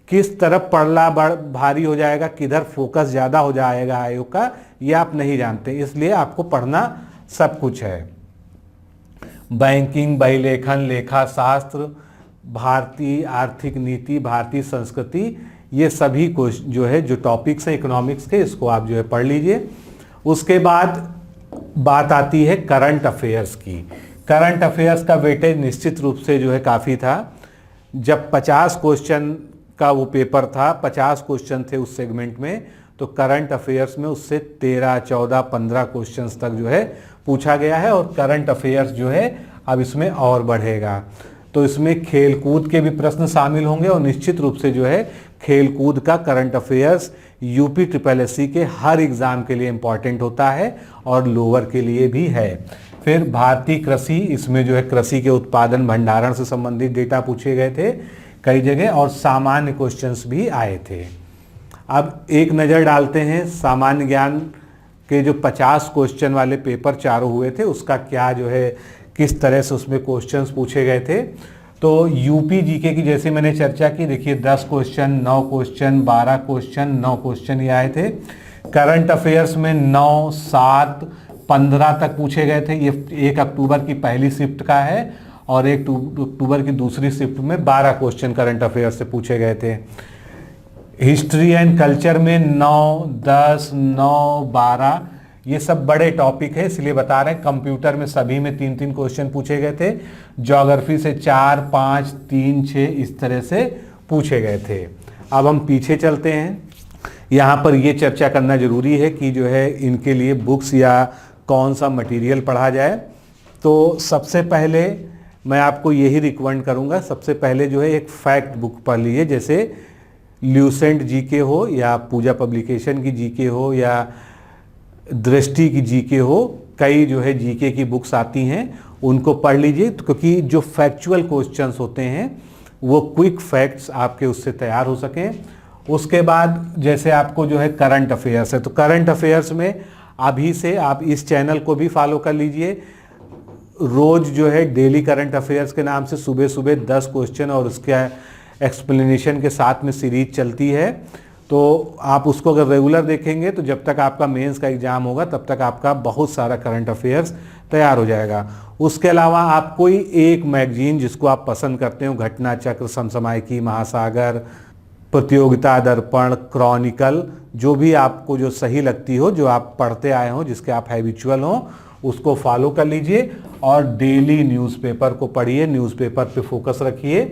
किस तरफ पढ़ना भारी हो जाएगा, किधर फोकस ज़्यादा हो जाएगा आयोग का, ये आप नहीं जानते, इसलिए आपको पढ़ना सब कुछ है। बैंकिंग, बहिलेखन, लेखा शास्त्र, भारतीय आर्थिक नीति, भारतीय संस्कृति, ये सभी कुछ जो है जो टॉपिक्स हैं इकोनॉमिक्स के, इसको आप जो है पढ़ लीजिए। उसके बाद बात आती है करंट अफेयर्स की। करंट अफेयर्स का वेटेज निश्चित रूप से जो है काफ़ी था। जब 50 क्वेश्चन का वो पेपर था, 50 क्वेश्चन थे उस सेगमेंट में, तो करंट अफेयर्स में उससे 13, 14, 15 क्वेश्चंस तक जो है पूछा गया है। और करंट अफेयर्स जो है अब इसमें और बढ़ेगा, तो इसमें खेलकूद के भी प्रश्न शामिल होंगे और निश्चित रूप से जो है खेलकूद का करंट अफेयर्स यूपी SSSC के हर एग्ज़ाम के लिए इम्पॉर्टेंट होता है और लोअर के लिए भी है। फिर भारतीय कृषि, इसमें जो है कृषि के उत्पादन भंडारण से संबंधित डेटा पूछे गए थे कई जगह और सामान्य क्वेश्चंस भी आए थे। अब एक नज़र डालते हैं सामान्य ज्ञान के जो 50 क्वेश्चन वाले पेपर चारों हुए थे, उसका क्या जो है किस तरह से उसमें क्वेश्चंस पूछे गए थे। तो यूपी जीके की जैसे मैंने चर्चा की, देखिए 10 क्वेश्चन, 9 क्वेश्चन, 12 क्वेश्चन, 9 क्वेश्चन ये आए थे। करंट अफेयर्स में 9, 7, 15 तक पूछे गए थे। ये 1 अक्टूबर की पहली शिफ्ट का है और 1 अक्टूबर की दूसरी शिफ्ट में 12 क्वेश्चन करंट अफेयर्स से पूछे गए थे। हिस्ट्री एंड कल्चर में 9, 10, 9, 12 ये सब बड़े टॉपिक है, इसलिए बता रहे हैं। कंप्यूटर में सभी में 3-3 क्वेश्चन पूछे गए थे। ज्योग्राफी से 4, 5, 3, 6 इस तरह से पूछे गए थे। अब हम पीछे चलते हैं। यहाँ पर ये चर्चा करना जरूरी है कि जो है इनके लिए बुक्स या कौन सा मटेरियल पढ़ा जाए। तो सबसे पहले मैं आपको यही रिकमेंड करूँगा, सबसे पहले जो है एक फैक्ट बुक पढ़ लीजिए, जैसे ल्यूसेंट जीके हो या पूजा पब्लिकेशन की जीके हो या दृष्टि की जीके हो, कई जो है जीके की बुक्स आती हैं, उनको पढ़ लीजिए। क्योंकि जो फैक्चुअल क्वेश्चंस होते हैं वो क्विक फैक्ट्स आपके उससे तैयार हो सकें। उसके बाद जैसे आपको जो है करंट अफेयर्स है, तो करंट अफेयर्स में अभी से आप इस चैनल को भी फॉलो कर लीजिए। रोज़ जो है डेली करंट अफेयर्स के नाम से सुबह सुबह 10 क्वेश्चन और उसके एक्सप्लेनेशन के साथ में सीरीज चलती है। तो आप उसको अगर रेगुलर देखेंगे तो जब तक आपका मेंस का एग्ज़ाम होगा तब तक आपका बहुत सारा करंट अफेयर्स तैयार हो जाएगा। उसके अलावा आप कोई एक मैगजीन जिसको आप पसंद करते हो, घटना चक्र, समसामयिकी, महासागर, प्रतियोगिता दर्पण, क्रॉनिकल, जो भी आपको जो सही लगती हो, जो आप पढ़ते आए हो, जिसके आप हैबिचुअल हो, उसको फॉलो कर लीजिए। और डेली न्यूज़पेपर को पढ़िए, न्यूज़पेपर पे फोकस रखिए।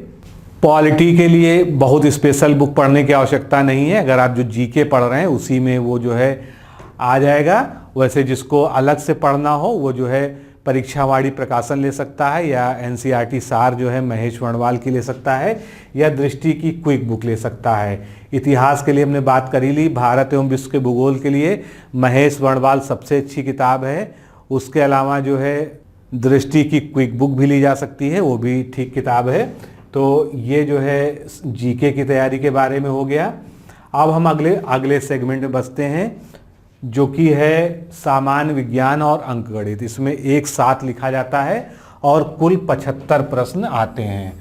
पॉलिटी के लिए बहुत स्पेशल बुक पढ़ने की आवश्यकता नहीं है, अगर आप जो जीके पढ़ रहे हैं उसी में वो जो है आ जाएगा। वैसे जिसको अलग से पढ़ना हो वो जो है परीक्षावाड़ी प्रकाशन ले सकता है, या एनसीईआरटी सार जो है महेश वर्णवाल की ले सकता है, या दृष्टि की क्विक बुक ले सकता है। इतिहास के लिए हमने बात करी ली, भारत एवं विश्व के भूगोल के लिए महेश वर्णवाल सबसे अच्छी किताब है। उसके अलावा जो है दृष्टि की क्विक बुक भी ली जा सकती है, वो भी ठीक किताब है। तो ये जो है जीके की तैयारी के बारे में हो गया। अब हम अगले सेगमेंट में बसते हैं, जो कि है सामान्य विज्ञान और अंकगणित। इसमें एक साथ लिखा जाता है और कुल 75 प्रश्न आते हैं।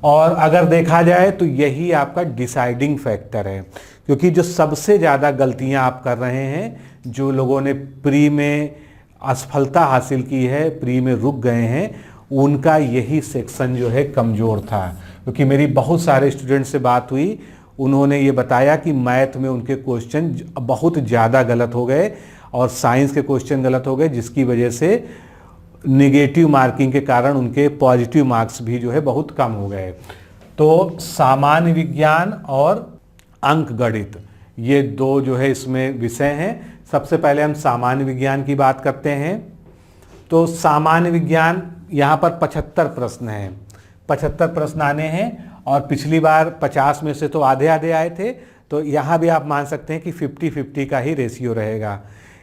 और अगर देखा जाए तो यही आपका डिसाइडिंग फैक्टर है, क्योंकि जो सबसे ज़्यादा गलतियां आप कर रहे हैं, जो लोगों ने प्री में असफलता हासिल की है, प्री में रुक गए हैं, उनका यही सेक्शन जो है कमज़ोर था। क्योंकि मेरी बहुत सारे स्टूडेंट से बात हुई, उन्होंने ये बताया कि मैथ में उनके क्वेश्चन बहुत ज़्यादा गलत हो गए और साइंस के क्वेश्चन गलत हो गए, जिसकी वजह से नेगेटिव मार्किंग के कारण उनके पॉजिटिव मार्क्स भी जो है बहुत कम हो गए। तो सामान्य विज्ञान और अंक गणित, ये दो जो है इसमें विषय हैं। सबसे पहले हम सामान्य विज्ञान की बात करते हैं। तो सामान्य विज्ञान यहाँ पर 75 प्रश्न हैं, 75 प्रश्न आने हैं और पिछली बार 50 में से तो आधे आधे आए थे, तो यहाँ भी आप मान सकते हैं कि 50-50 का ही रेशियो रहेगा।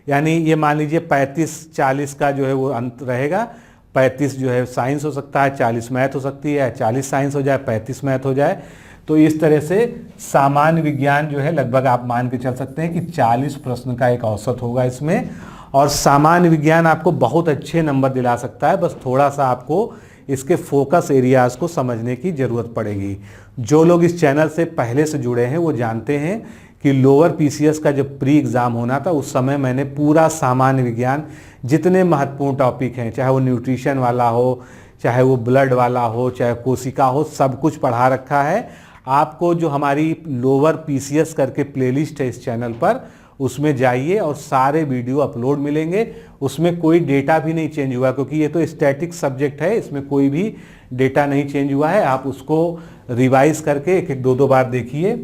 यानी ये मान लीजिए 35-40 का जो है वो अंत रहेगा। 35 जो है साइंस हो सकता है, 40 मैथ हो सकती है, 40 साइंस हो जाए, 35 मैथ हो जाए। तो इस तरह से सामान्य विज्ञान जो है लगभग आप मान के चल सकते हैं कि 40 प्रश्न का एक औसत होगा इसमें। और सामान्य विज्ञान आपको बहुत अच्छे नंबर दिला सकता है, बस थोड़ा सा आपको इसके फोकस एरियाज़ को समझने की ज़रूरत पड़ेगी। जो लोग इस चैनल से पहले से जुड़े हैं वो जानते हैं कि लोअर पीसीएस का जब प्री एग्ज़ाम होना था उस समय मैंने पूरा सामान्य विज्ञान जितने महत्वपूर्ण टॉपिक हैं, चाहे वो न्यूट्रिशन वाला हो, चाहे वो ब्लड वाला हो, चाहे कोशिका हो, सब कुछ पढ़ा रखा है। आपको जो हमारी लोअर पीसीएस करके प्लेलिस्ट है इस चैनल पर, उसमें जाइए और सारे वीडियो अपलोड मिलेंगे। उसमें कोई डेटा भी नहीं चेंज हुआ, क्योंकि ये तो स्टैटिक सब्जेक्ट है, इसमें कोई भी डेटा नहीं चेंज हुआ है। आप उसको रिवाइज करके एक दो दो बार देखिए।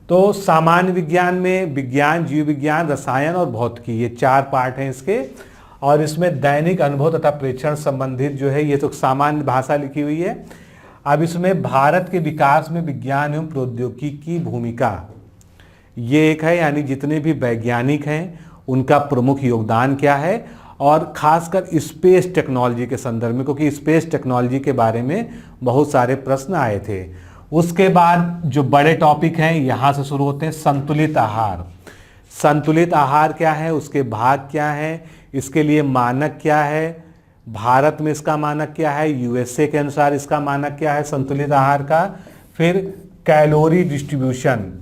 तो सामान्य विज्ञान में विज्ञान, जीव विज्ञान, रसायन और भौतिकी, ये 4 पार्ट हैं इसके। और इसमें दैनिक अनुभव तथा प्रेक्षण संबंधित जो है ये तो सामान्य भाषा लिखी हुई है। अब इसमें भारत के विकास में विज्ञान एवं प्रौद्योगिकी की भूमिका, ये एक है, यानी जितने भी वैज्ञानिक हैं उनका प्रमुख योगदान क्या है, और खासकर स्पेस टेक्नोलॉजी के संदर्भ में, क्योंकि स्पेस टेक्नोलॉजी के बारे में बहुत सारे प्रश्न आए थे। उसके बाद जो बड़े टॉपिक हैं यहाँ से शुरू होते हैं। संतुलित आहार, संतुलित आहार क्या है, उसके भाग क्या हैं, इसके लिए मानक क्या है, भारत में इसका मानक क्या है, यूएसए के अनुसार इसका मानक क्या है संतुलित आहार का। फिर कैलोरी डिस्ट्रीब्यूशन,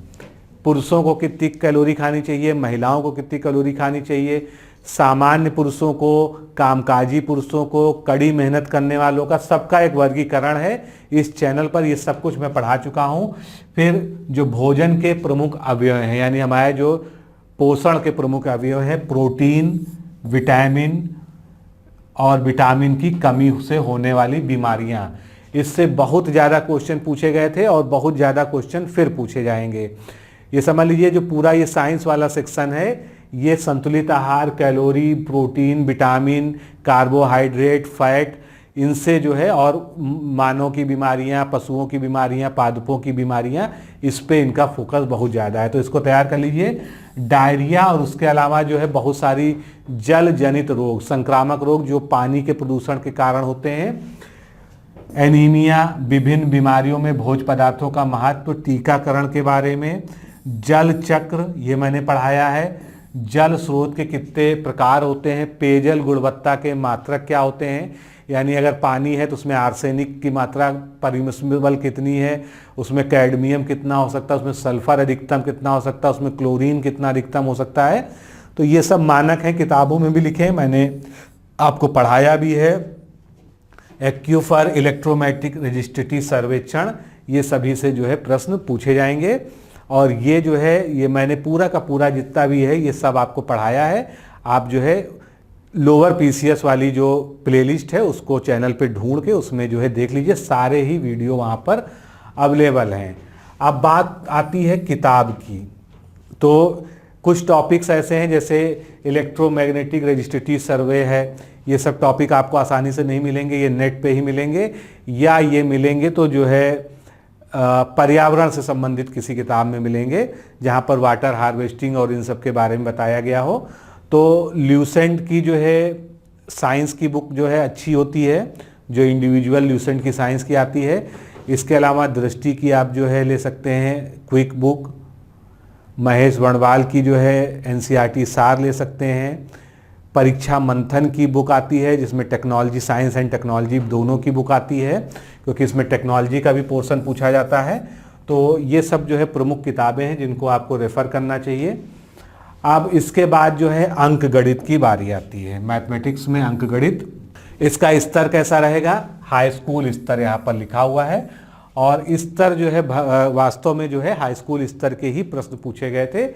पुरुषों को कितनी कैलोरी खानी चाहिए, महिलाओं को कितनी कैलोरी खानी चाहिए, सामान्य पुरुषों को, कामकाजी पुरुषों को, कड़ी मेहनत करने वालों का, सबका एक वर्गीकरण है इस चैनल पर, ये सब कुछ मैं पढ़ा चुका हूँ। फिर जो भोजन के प्रमुख अवयव हैं, यानी हमारे जो पोषण के प्रमुख अवयव हैं, प्रोटीन, विटामिन और विटामिन की कमी से होने वाली बीमारियां, इससे बहुत ज़्यादा क्वेश्चन पूछे गए थे और बहुत ज़्यादा क्वेश्चन फिर पूछे जाएंगे। ये समझ लीजिए जो पूरा ये साइंस वाला सेक्शन है, ये संतुलित आहार, calorie, protein, vitamin, carbohydrate, fat, इनसे जो है, और मानव की बीमारियां, पशुओं की बीमारियां, पादपों की बीमारियां, इस पे इनका फोकस बहुत ज़्यादा है, तो इसको तैयार कर लीजिए। डायरिया और उसके अलावा जो है बहुत सारी जल जनित रोग, संक्रामक रोग जो पानी के प्रदूषण के कारण होते हैं, एनीमिया, विभिन्न बीमारियों में भोज्य पदार्थों का महत्व, टीकाकरण के बारे में, जल चक्र ये मैंने पढ़ाया है, जल स्रोत के कितने प्रकार होते हैं, पेयजल गुणवत्ता के मात्रक क्या होते हैं, यानी अगर पानी है तो उसमें आर्सेनिक की मात्रा परमिसिबल कितनी है, उसमें कैडमियम कितना हो सकता है, उसमें सल्फर अधिकतम कितना हो सकता है, उसमें क्लोरीन कितना अधिकतम हो सकता है। तो ये सब मानक हैं, किताबों में भी लिखे हैं, मैंने आपको पढ़ाया भी है। एक्यूफर, इलेक्ट्रोमैग्नेटिक रेजिस्टिविटी सर्वेक्षण, ये सभी से जो है प्रश्न पूछे जाएंगे। और ये जो है ये मैंने पूरा का पूरा जितना भी है ये सब आपको पढ़ाया है। आप जो है लोअर पीसीएस वाली जो प्लेलिस्ट है उसको चैनल पे ढूंढ के उसमें जो है देख लीजिए, सारे ही वीडियो वहाँ पर अवेलेबल हैं। अब बात आती है किताब की, तो कुछ टॉपिक्स ऐसे हैं जैसे इलेक्ट्रोमैग्नेटिक रेजिस्टिविटी सर्वे है, ये सब टॉपिक आपको आसानी से नहीं मिलेंगे, ये नेट पे ही मिलेंगे, या ये मिलेंगे तो जो है पर्यावरण से संबंधित किसी किताब में मिलेंगे जहाँ पर वाटर हार्वेस्टिंग और इन सब के बारे में बताया गया हो। तो ल्यूसेंट की जो है साइंस की बुक जो है अच्छी होती है, जो इंडिविजुअल ल्यूसेंट की साइंस की आती है। इसके अलावा दृष्टि की आप जो है ले सकते हैं क्विक बुक, महेश वर्णवाल की जो है एनसीईआरटी सार ले सकते हैं। परीक्षा मंथन की बुक आती है जिसमें टेक्नोलॉजी, साइंस एंड टेक्नोलॉजी दोनों की बुक आती है, क्योंकि इसमें टेक्नोलॉजी का भी पोर्शन पूछा जाता है। तो ये सब जो है प्रमुख किताबें हैं जिनको आपको रेफ़र करना चाहिए। अब इसके बाद जो है अंक गणित की बारी आती है। मैथमेटिक्स में अंक गणित, इसका स्तर कैसा रहेगा? हाई स्कूल स्तर यहाँ पर लिखा हुआ है, और स्तर जो है वास्तव में जो है हाई स्कूल स्तर के ही प्रश्न पूछे गए थे,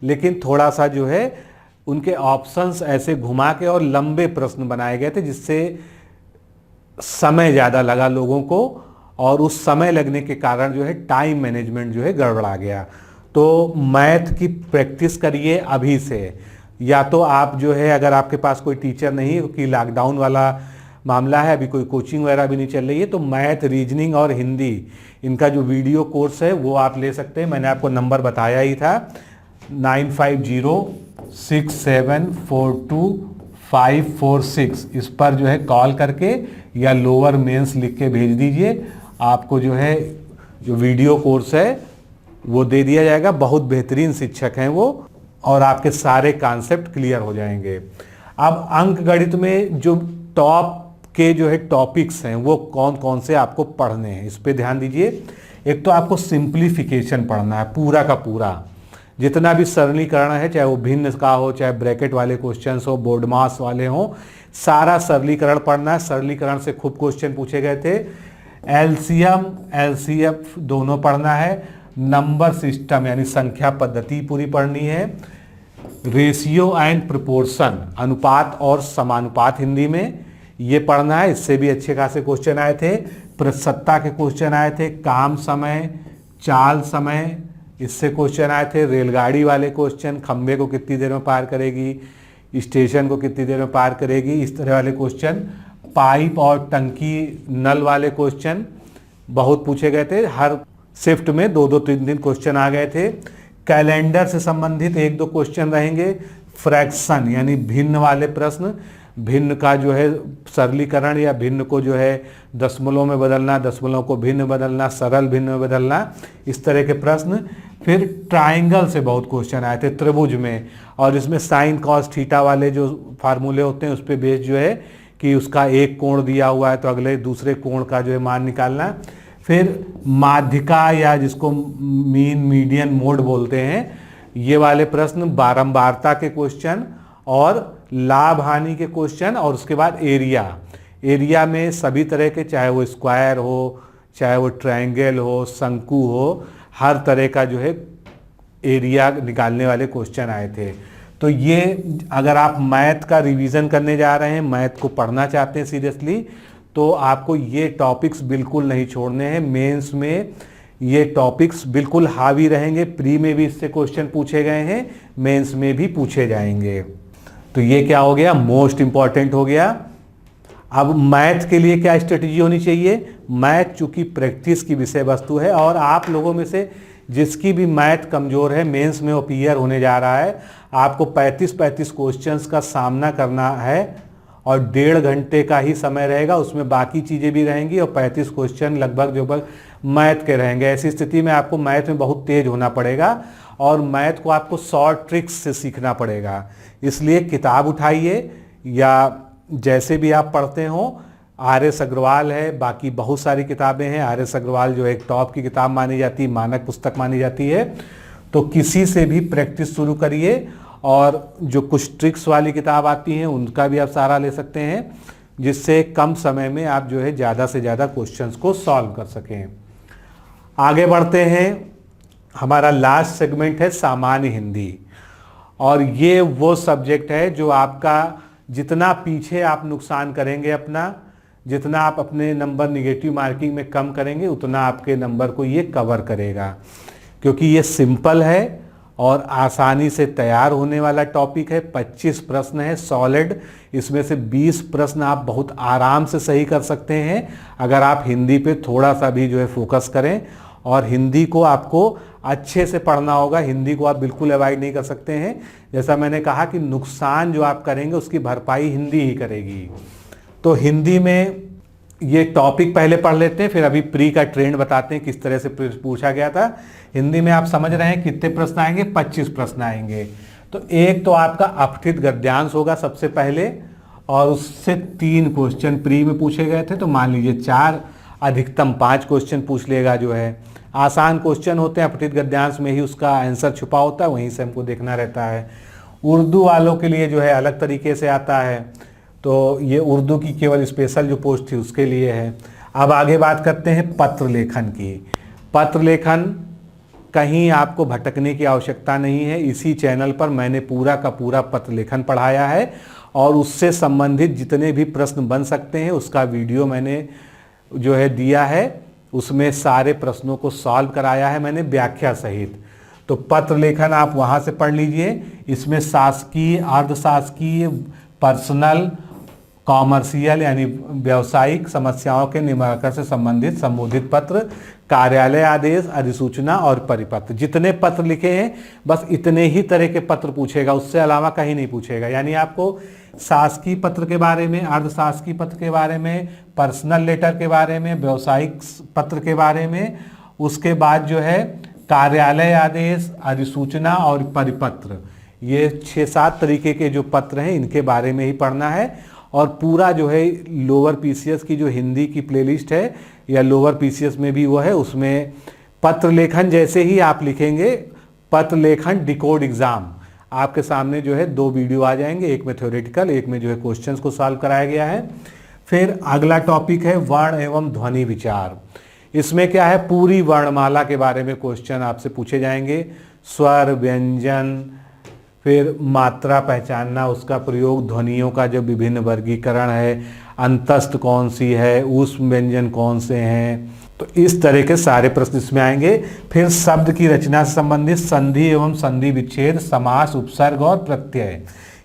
लेकिन थोड़ा सा जो है उनके ऑप्शंस ऐसे घुमा के और लंबे प्रश्न बनाए गए थे, जिससे समय ज़्यादा लगा लोगों को, और उस समय लगने के कारण जो है टाइम मैनेजमेंट जो है गड़बड़ा गया। तो मैथ की प्रैक्टिस करिए अभी से, या तो आप जो है अगर आपके पास कोई टीचर नहीं, क्योंकि लॉकडाउन वाला मामला है, अभी कोई कोचिंग वगैरह भी नहीं चल रही है, तो मैथ, रीजनिंग और हिंदी इनका जो वीडियो कोर्स है वो आप ले सकते हैं। मैंने आपको नंबर बताया ही था 9506742546, इस पर जो है कॉल करके या लोअर मेंस लिख के भेज दीजिए। आपको जो है जो वीडियो कोर्स है वो दे दिया जाएगा। बहुत बेहतरीन शिक्षक हैं वो, और आपके सारे कॉन्सेप्ट क्लियर हो जाएंगे। अब अंक गणित में जो टॉप के जो है टॉपिक्स हैं वो कौन कौन से आपको पढ़ने हैं, इस पे ध्यान दीजिए। एक तो आपको सिंप्लीफिकेशन पढ़ना है पूरा का पूरा, जितना भी सरलीकरण है, चाहे वो भिन्न का हो, चाहे ब्रैकेट वाले क्वेश्चंस हो, बोर्ड मास वाले हो, सारा सरलीकरण पढ़ना है। सरलीकरण से खूब क्वेश्चन पूछे गए थे। एलसीएम, एलसीएफ दोनों पढ़ना है। नंबर सिस्टम यानी संख्या पद्धति पूरी पढ़नी है। रेशियो एंड प्रोपोर्शन, अनुपात और समानुपात हिंदी में ये पढ़ना है, इससे भी अच्छे खासे क्वेश्चन आए थे। प्रसत्ता के क्वेश्चन आए थे। काम समय, चाल समय, इससे क्वेश्चन आए थे। रेलगाड़ी वाले क्वेश्चन, खंबे को कितनी देर में पार करेगी, स्टेशन को कितनी देर में पार करेगी, इस तरह वाले क्वेश्चन। पाइप और टंकी नल वाले क्वेश्चन बहुत पूछे गए थे। हर शिफ्ट में 2-2, 3-3 क्वेश्चन आ गए थे। कैलेंडर से संबंधित 1-2 क्वेश्चन रहेंगे। फ्रैक्शन यानी भिन्न वाले प्रश्न, भिन्न का जो है सरलीकरण या भिन्न को जो है दशमलव में बदलना, दशमलव को भिन्न बदलना, सरल भिन्न में बदलना, इस तरह के प्रश्न। फिर ट्राइंगल से बहुत क्वेश्चन आए थे, त्रिभुज में, और इसमें साइन कॉस थीटा वाले जो फार्मूले होते हैं उस पर बेस जो है कि उसका एक कोण दिया हुआ है तो अगले दूसरे कोण का जो है मान निकालना। फिर माध्यिका या जिसको मीन मीडियन मोड बोलते हैं, ये वाले प्रश्न, बारंबारता के क्वेश्चन और लाभ हानि के क्वेश्चन, और उसके बाद एरिया। एरिया में सभी तरह के, चाहे वो स्क्वायर हो, चाहे वो ट्रायंगल हो, शंकु हो, हर तरह का जो है एरिया निकालने वाले क्वेश्चन आए थे। तो ये अगर आप मैथ का रिवीजन करने जा रहे हैं, मैथ को पढ़ना चाहते हैं सीरियसली, तो आपको ये टॉपिक्स बिल्कुल नहीं छोड़ने हैं। मेंस में ये टॉपिक्स बिल्कुल हावी रहेंगे। प्री में भी इससे क्वेश्चन पूछे गए हैं, मेंस में भी पूछे जाएंगे। तो ये क्या हो गया, मोस्ट इंपॉर्टेंट हो गया। अब मैथ के लिए क्या स्ट्रेटजी होनी चाहिए? मैथ चूंकि प्रैक्टिस की विषय वस्तु है, और आप लोगों में से जिसकी भी मैथ कमज़ोर है, मेंस में अपीयर होने जा रहा है, आपको 35-35 क्वेश्चंस का सामना करना है, और 1.5 घंटे का ही समय रहेगा, उसमें बाकी चीज़ें भी रहेंगी, और 35 क्वेश्चन लगभग मैथ के रहेंगे। ऐसी स्थिति में आपको मैथ में बहुत तेज होना पड़ेगा, और मैथ को आपको शॉर्ट ट्रिक्स से सीखना पड़ेगा। इसलिए किताब उठाइए, या जैसे भी आप पढ़ते हो, आर.एस. अग्रवाल है, बाकी बहुत सारी किताबें हैं। आर.एस. अग्रवाल जो एक टॉप की किताब मानी जाती है, मानक पुस्तक मानी जाती है। तो किसी से भी प्रैक्टिस शुरू करिए, और जो कुछ ट्रिक्स वाली किताब आती हैं उनका भी आप सहारा ले सकते हैं, जिससे कम समय में आप जो है ज़्यादा से ज़्यादा क्वेश्चंस को सॉल्व कर सकें। आगे बढ़ते हैं। हमारा लास्ट सेगमेंट है सामान्य हिंदी, और ये वो सब्जेक्ट है जो आपका जितना पीछे आप नुकसान करेंगे अपना, जितना आप अपने नंबर निगेटिव मार्किंग में कम करेंगे, उतना आपके नंबर को ये कवर करेगा, क्योंकि ये सिंपल है और आसानी से तैयार होने वाला टॉपिक है। 25 प्रश्न है सॉलिड, इसमें से 20 प्रश्न आप बहुत आराम से सही कर सकते हैं अगर आप हिंदी पे थोड़ा सा भी जो है फोकस करें। और हिंदी को आपको अच्छे से पढ़ना होगा, हिंदी को आप बिल्कुल अवॉइड नहीं कर सकते हैं। जैसा मैंने कहा कि नुकसान जो आप करेंगे उसकी भरपाई हिंदी ही करेगी। तो हिंदी में ये टॉपिक पहले पढ़ लेते हैं, फिर अभी प्री का ट्रेंड बताते हैं किस तरह से पूछा गया था। हिंदी में आप समझ रहे हैं कितने प्रश्न आएंगे? 25 प्रश्न आएंगे। तो एक तो आपका अपठित गद्यांश होगा सबसे पहले, और उससे 3 क्वेश्चन प्री में पूछे गए थे, तो मान लीजिए 4, अधिकतम 5 क्वेश्चन पूछ लेगा। जो है आसान क्वेश्चन होते हैं, अपठित गद्यांश में ही उसका आंसर छुपा होता है, वहीं से हमको देखना रहता है। उर्दू वालों के लिए जो है अलग तरीके से आता है, तो ये उर्दू की केवल स्पेशल जो पोस्ट थी उसके लिए है। अब आगे बात करते हैं पत्र लेखन की। पत्र लेखन कहीं आपको भटकने की आवश्यकता नहीं है, इसी चैनल पर मैंने पूरा का पूरा पत्र लेखन पढ़ाया है और उससे संबंधित जितने भी प्रश्न बन सकते हैं उसका वीडियो मैंने जो है दिया है, उसमें सारे प्रश्नों को सॉल्व कराया है मैंने व्याख्या सहित। तो पत्र लेखन आप वहाँ से पढ़ लीजिए। इसमें शासकीय, अर्धशासकीय, पर्सनल, कॉमर्शियल यानी व्यावसायिक समस्याओं के निराकरण से संबंधित संबोधित पत्र, कार्यालय आदेश, अधिसूचना और परिपत्र, जितने पत्र लिखे हैं बस इतने ही तरह के पत्र पूछेगा, उससे अलावा कहीं नहीं पूछेगा। यानी आपको शासकीय पत्र के बारे में, अर्धशासकीय पत्र के बारे में, पर्सनल लेटर के बारे में, व्यावसायिक पत्र के बारे में, उसके बाद जो है कार्यालय आदेश, अधिसूचना और परिपत्र, ये 6-7 तरीके के जो पत्र हैं इनके बारे में ही पढ़ना है। और पूरा जो है लोअर पीसीएस की जो हिंदी की प्लेलिस्ट है या लोअर पीसीएस में भी वो है, उसमें पत्र लेखन जैसे ही आप लिखेंगे पत्र लेखन डिकोड एग्जाम, आपके सामने जो है 2 वीडियो आ जाएंगे, एक में थ्योरेटिकल, एक में जो है क्वेश्चंस को सॉल्व कराया गया है। फिर अगला टॉपिक है वर्ण एवं ध्वनि विचार। इसमें क्या है, पूरी वर्णमाला के बारे में क्वेश्चन आपसे पूछे जाएंगे, स्वर, व्यंजन, फिर मात्रा पहचानना, उसका प्रयोग, ध्वनियों का जो विभिन्न वर्गीकरण है, अंतस्थ कौन सी है, ऊष्म व्यंजन कौन से हैं, तो इस तरह के सारे प्रश्न इसमें आएंगे। फिर शब्द की रचना से संबंधित संधि एवं संधि विच्छेद, समास, उपसर्ग और प्रत्यय,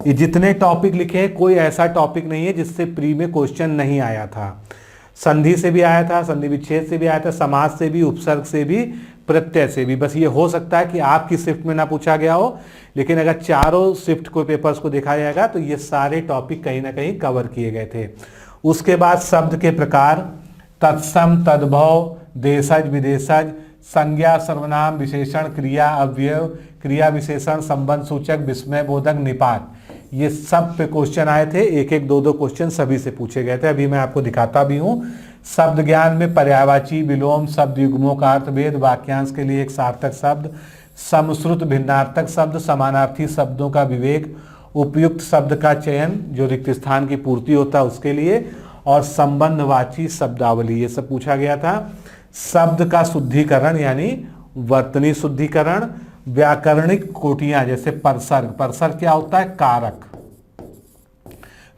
ये जितने टॉपिक लिखे हैं कोई ऐसा टॉपिक नहीं है जिससे प्री में क्वेश्चन नहीं आया था। संधि से भी आया था, संधि विच्छेद से भी आया था, समास से भी, उपसर्ग से भी, प्रत्यय से भी। बस ये हो सकता है कि आपकी शिफ्ट में ना पूछा गया हो, लेकिन अगर चारों शिफ्ट को पेपर्स को देखा जाएगा तो ये सारे टॉपिक कहीं ना कहीं कवर किए गए थे। उसके बाद शब्द के प्रकार, तत्सम, तद्भव, देशज, विदेशज, संज्ञा, सर्वनाम, विशेषण, क्रिया, अव्यय, क्रिया विशेषण, संबंध सूचक, विस्मय बोधक, निपात, ये सब पे क्वेश्चन आए थे। 1-1, 2-2 क्वेश्चन सभी से पूछे गए थे। अभी मैं आपको दिखाता भी हूँ। शब्द ज्ञान में पर्यायवाची, विलोम शब्द, युग्मों का अर्थभेद, वाक्यांश के लिए एक सार्थक शब्द, समश्रुत भिन्नार्थक शब्द, समानार्थी शब्दों का विवेक, उपयुक्त शब्द का चयन जो रिक्त स्थान की पूर्ति होता है उसके लिए, और संबंधवाची शब्दावली, ये सब पूछा गया था। शब्द का शुद्धिकरण यानी वर्तनी शुद्धिकरण, व्याकरणिक कोटियां जैसे परसर्ग, परसर्ग क्या होता है, कारक,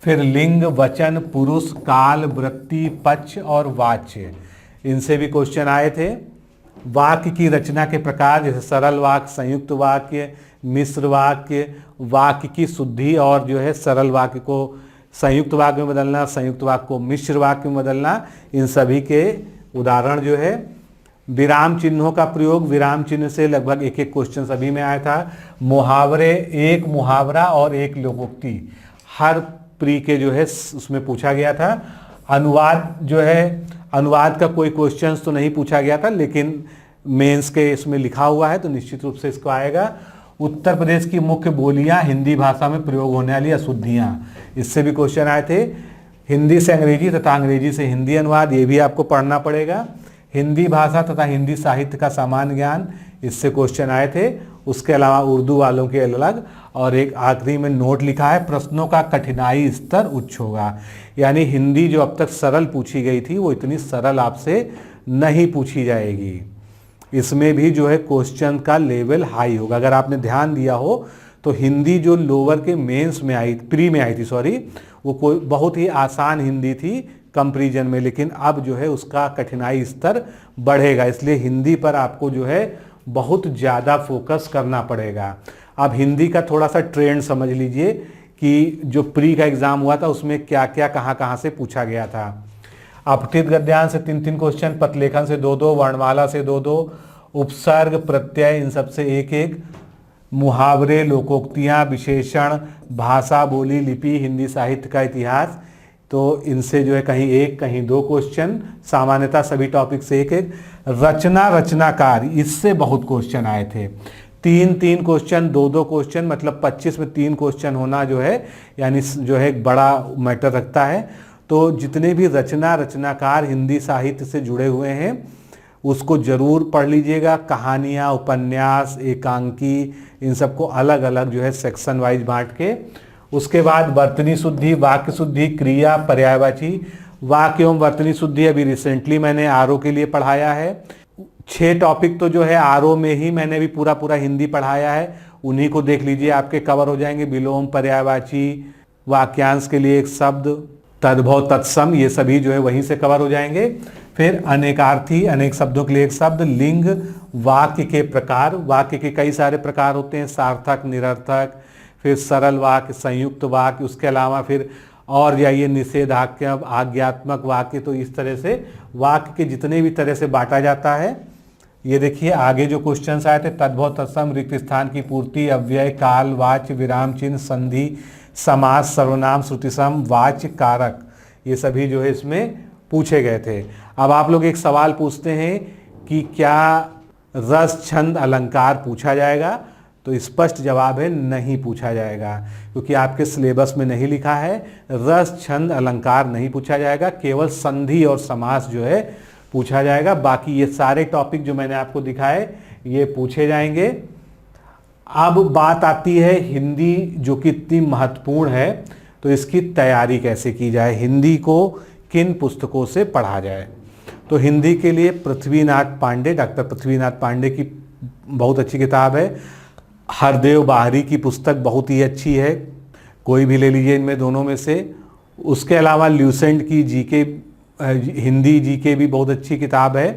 फिर लिंग, वचन, पुरुष, काल, वृत्ति, पक्ष और वाच्य, इनसे भी क्वेश्चन आए थे। वाक्य की रचना के प्रकार जैसे सरल वाक्य, संयुक्त वाक्य, मिश्र वाक्य, वाक्य की शुद्धि और जो है सरल वाक्य को संयुक्त वाक्य में बदलना, संयुक्त वाक्य को मिश्र वाक्य में बदलना, इन सभी के उदाहरण जो है। विराम चिन्हों का प्रयोग, विराम चिन्ह से लगभग 1-1 क्वेश्चन सभी में आया था। मुहावरे, एक मुहावरा और एक लोकोक्ति हर प्री के जो है उसमें पूछा गया था। अनुवाद जो है, अनुवाद का कोई क्वेश्चंस तो नहीं पूछा गया था, लेकिन मेंस के इसमें लिखा हुआ है तो निश्चित रूप से इसको आएगा। उत्तर प्रदेश की मुख्य बोलियां, हिंदी भाषा में प्रयोग होने वाली अशुद्धियां, इससे भी क्वेश्चन आए थे। हिंदी से अंग्रेजी तथा अंग्रेजी से हिंदी अनुवाद, ये भी आपको पढ़ना पड़ेगा। हिंदी भाषा तथा हिंदी साहित्य का सामान्य ज्ञान, इससे क्वेश्चन आए थे। उसके अलावा उर्दू वालों के अलग, और एक आखिरी में नोट लिखा है, प्रश्नों का कठिनाई स्तर उच्च होगा, यानी हिंदी जो अब तक सरल पूछी गई थी वो इतनी सरल आपसे नहीं पूछी जाएगी। इसमें भी जो है क्वेश्चन का लेवल हाई होगा। अगर आपने ध्यान दिया हो तो हिंदी जो लोअर के मेंस में आई, प्री में आई थी सॉरी, वो कोई बहुत ही आसान हिंदी थी कंपैरिजन में, लेकिन अब जो है उसका कठिनाई स्तर बढ़ेगा, इसलिए हिंदी पर आपको जो है बहुत ज़्यादा फोकस करना पड़ेगा। अब हिंदी का थोड़ा सा ट्रेंड समझ लीजिए कि जो प्री का एग्ज़ाम हुआ था उसमें क्या क्या कहाँ से पूछा गया था। अपठित गद्यांश से 3-3 क्वेश्चन, पत्रलेखन से 2-2, वर्णमाला से 2-2, उपसर्ग, प्रत्यय, इन सब से 1-1, मुहावरे, लोकोक्तियाँ, विशेषण, भाषा, बोली, लिपि, हिंदी साहित्य का इतिहास, तो इनसे जो है कहीं 1 कहीं 2 क्वेश्चन, सामान्यतः सभी टॉपिक से 1-1। रचना, रचनाकार, इससे बहुत क्वेश्चन आए थे। 3-3 क्वेश्चन, 2-2 क्वेश्चन, मतलब 25 में 3 क्वेश्चन होना जो है यानी जो है एक बड़ा मैटर रखता है। तो जितने भी रचनाकार हिंदी साहित्य से जुड़े हुए हैं उसको ज़रूर पढ़ लीजिएगा। कहानियाँ, उपन्यास, एकांकी, इन सबको अलग अलग जो है सेक्शन वाइज बांट के। उसके बाद वर्तनी शुद्धि, वाक्य शुद्धि, क्रिया, पर्यायवाची। वाक्य एवं वर्तनी शुद्धि अभी रिसेंटली मैंने आरओ के लिए पढ़ाया है। 6 टॉपिक तो जो है आरओ में ही मैंने भी पूरा हिंदी पढ़ाया है, उन्हीं को देख लीजिए, आपके कवर हो जाएंगे। विलोम, पर्यायवाची, वाक्यांश के लिए एक शब्द, तद्भव, तत्सम, ये सभी जो है वहीं से कवर हो जाएंगे। फिर अनेकार्थी, अनेक शब्दों के लिए एक शब्द, लिंग, वाक्य के प्रकार, वाक्य के कई सारे प्रकार होते हैं, सार्थक, निरर्थक, फिर सरल वाक्य, संयुक्त वाक्य, उसके अलावा फिर और जाइए निषेधात्मक, आज्ञात्मक वाक्य। तो इस तरह से वाक्य के जितने भी तरह से बांटा जाता है। ये देखिए आगे जो क्वेश्चंस आए थे, तद्भव, तत्सम, रिक्त स्थान की पूर्ति, अव्यय, काल, वाच्य, विराम चिन्ह, संधि, समास, सर्वनाम, श्रुतिसम, वाच्य, कारक, ये सभी जो है इसमें पूछे गए थे। अब आप लोग एक सवाल पूछते हैं कि क्या रस, छंद, अलंकार पूछा जाएगा? तो स्पष्ट जवाब है नहीं पूछा जाएगा, क्योंकि आपके सिलेबस में नहीं लिखा है। रस, छंद, अलंकार नहीं पूछा जाएगा, केवल संधि और समास जो है पूछा जाएगा। बाकी ये सारे टॉपिक जो मैंने आपको दिखाए ये पूछे जाएंगे। अब बात आती है हिंदी, जो कि इतनी महत्वपूर्ण है, तो इसकी तैयारी कैसे की जाए, हिंदी को किन पुस्तकों से पढ़ा जाए। तो हिंदी के लिए पृथ्वीनाथ पांडे, डॉक्टर पृथ्वीनाथ पांडे की बहुत अच्छी किताब है। हरदेव बाहरी की पुस्तक बहुत ही अच्छी है, कोई भी ले लीजिए इनमें दोनों में से। उसके अलावा ल्यूसेंट की जीके, हिंदी जीके भी बहुत अच्छी किताब है।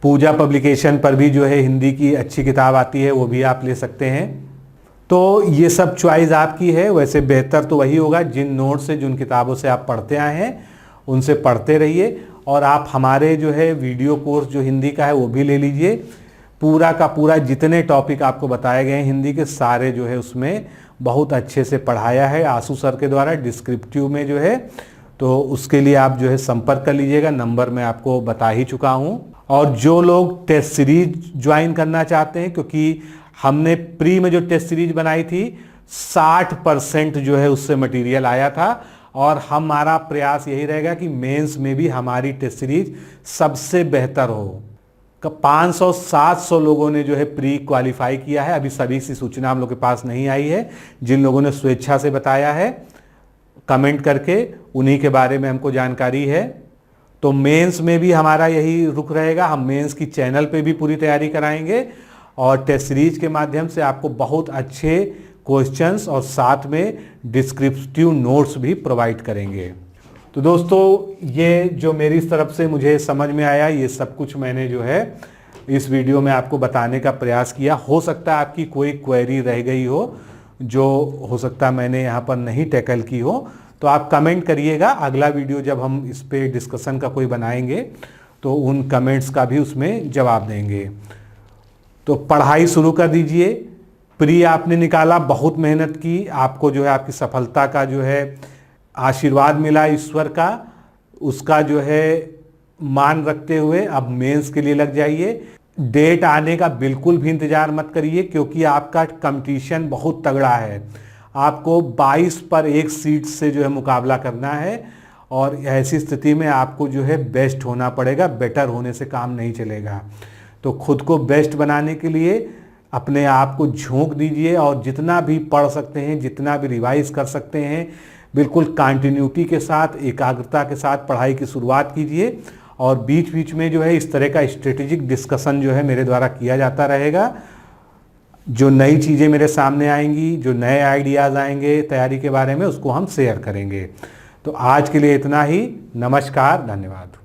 पूजा पब्लिकेशन पर भी जो है हिंदी की अच्छी किताब आती है, वो भी आप ले सकते हैं। तो ये सब चॉइस आपकी है। वैसे बेहतर तो वही होगा जिन नोट से, जिन किताबों से आप पढ़ते आए हैं उनसे पढ़ते रहिए। और आप हमारे जो है वीडियो कोर्स जो हिंदी का है वो भी ले लीजिए। पूरा का पूरा जितने टॉपिक आपको बताए गए हैं हिंदी के, सारे जो है उसमें बहुत अच्छे से पढ़ाया है आशु सर के द्वारा, डिस्क्रिप्टिव में जो है। तो उसके लिए आप जो है संपर्क कर लीजिएगा, नंबर मैं आपको बता ही चुका हूं। और जो लोग टेस्ट सीरीज ज्वाइन करना चाहते हैं, क्योंकि हमने प्री में जो टेस्ट सीरीज बनाई थी 60% जो है उससे मटेरियल आया था, और हमारा प्रयास यही रहेगा कि मेंस में भी हमारी टेस्ट सीरीज सबसे बेहतर हो। 500-700 लोगों ने जो है प्री क्वालिफाई किया है। अभी सभी की सूचना हम लोग के पास नहीं आई है। जिन लोगों ने स्वेच्छा से बताया है कमेंट करके, उन्हीं के बारे में हमको जानकारी है। तो मेंस में भी हमारा यही रुख रहेगा, हम मेंस की चैनल पे भी पूरी तैयारी कराएंगे, और टेस्ट सीरीज के माध्यम से आपको बहुत अच्छे क्वेश्चंस और साथ में डिस्क्रिप्टिव नोट्स भी प्रोवाइड करेंगे। तो दोस्तों, ये जो मेरी तरफ से मुझे समझ में आया, ये सब कुछ मैंने जो है इस वीडियो में आपको बताने का प्रयास किया। हो सकता है आपकी कोई क्वेरी रह गई हो, जो हो सकता है मैंने यहाँ पर नहीं टैकल की हो, तो आप कमेंट करिएगा। अगला वीडियो जब हम इस पे डिस्कशन का कोई बनाएंगे तो उन कमेंट्स का भी उसमें जवाब देंगे। तो पढ़ाई शुरू कर दीजिए। प्री आपने निकाला, बहुत मेहनत की, आपको जो है आपकी सफलता का जो है आशीर्वाद मिला ईश्वर का, उसका जो है मान रखते हुए अब मेंस के लिए लग जाइए। डेट आने का बिल्कुल भी इंतजार मत करिए, क्योंकि आपका कंपटीशन बहुत तगड़ा है। आपको 22 पर 1 सीट से जो है मुकाबला करना है, और ऐसी स्थिति में आपको जो है बेस्ट होना पड़ेगा, बेटर होने से काम नहीं चलेगा। तो खुद को बेस्ट बनाने के लिए अपने आप को झोंक दीजिए, और जितना भी पढ़ सकते हैं, जितना भी रिवाइज कर सकते हैं, बिल्कुल कंटिन्यूटी के साथ, एकाग्रता के साथ पढ़ाई की शुरुआत कीजिए। और बीच बीच में जो है इस तरह का स्ट्रेटेजिक डिस्कशन जो है मेरे द्वारा किया जाता रहेगा। जो नई चीज़ें मेरे सामने आएंगी, जो नए आइडियाज़ आएंगे तैयारी के बारे में, उसको हम शेयर करेंगे। तो आज के लिए इतना ही। नमस्कार, धन्यवाद।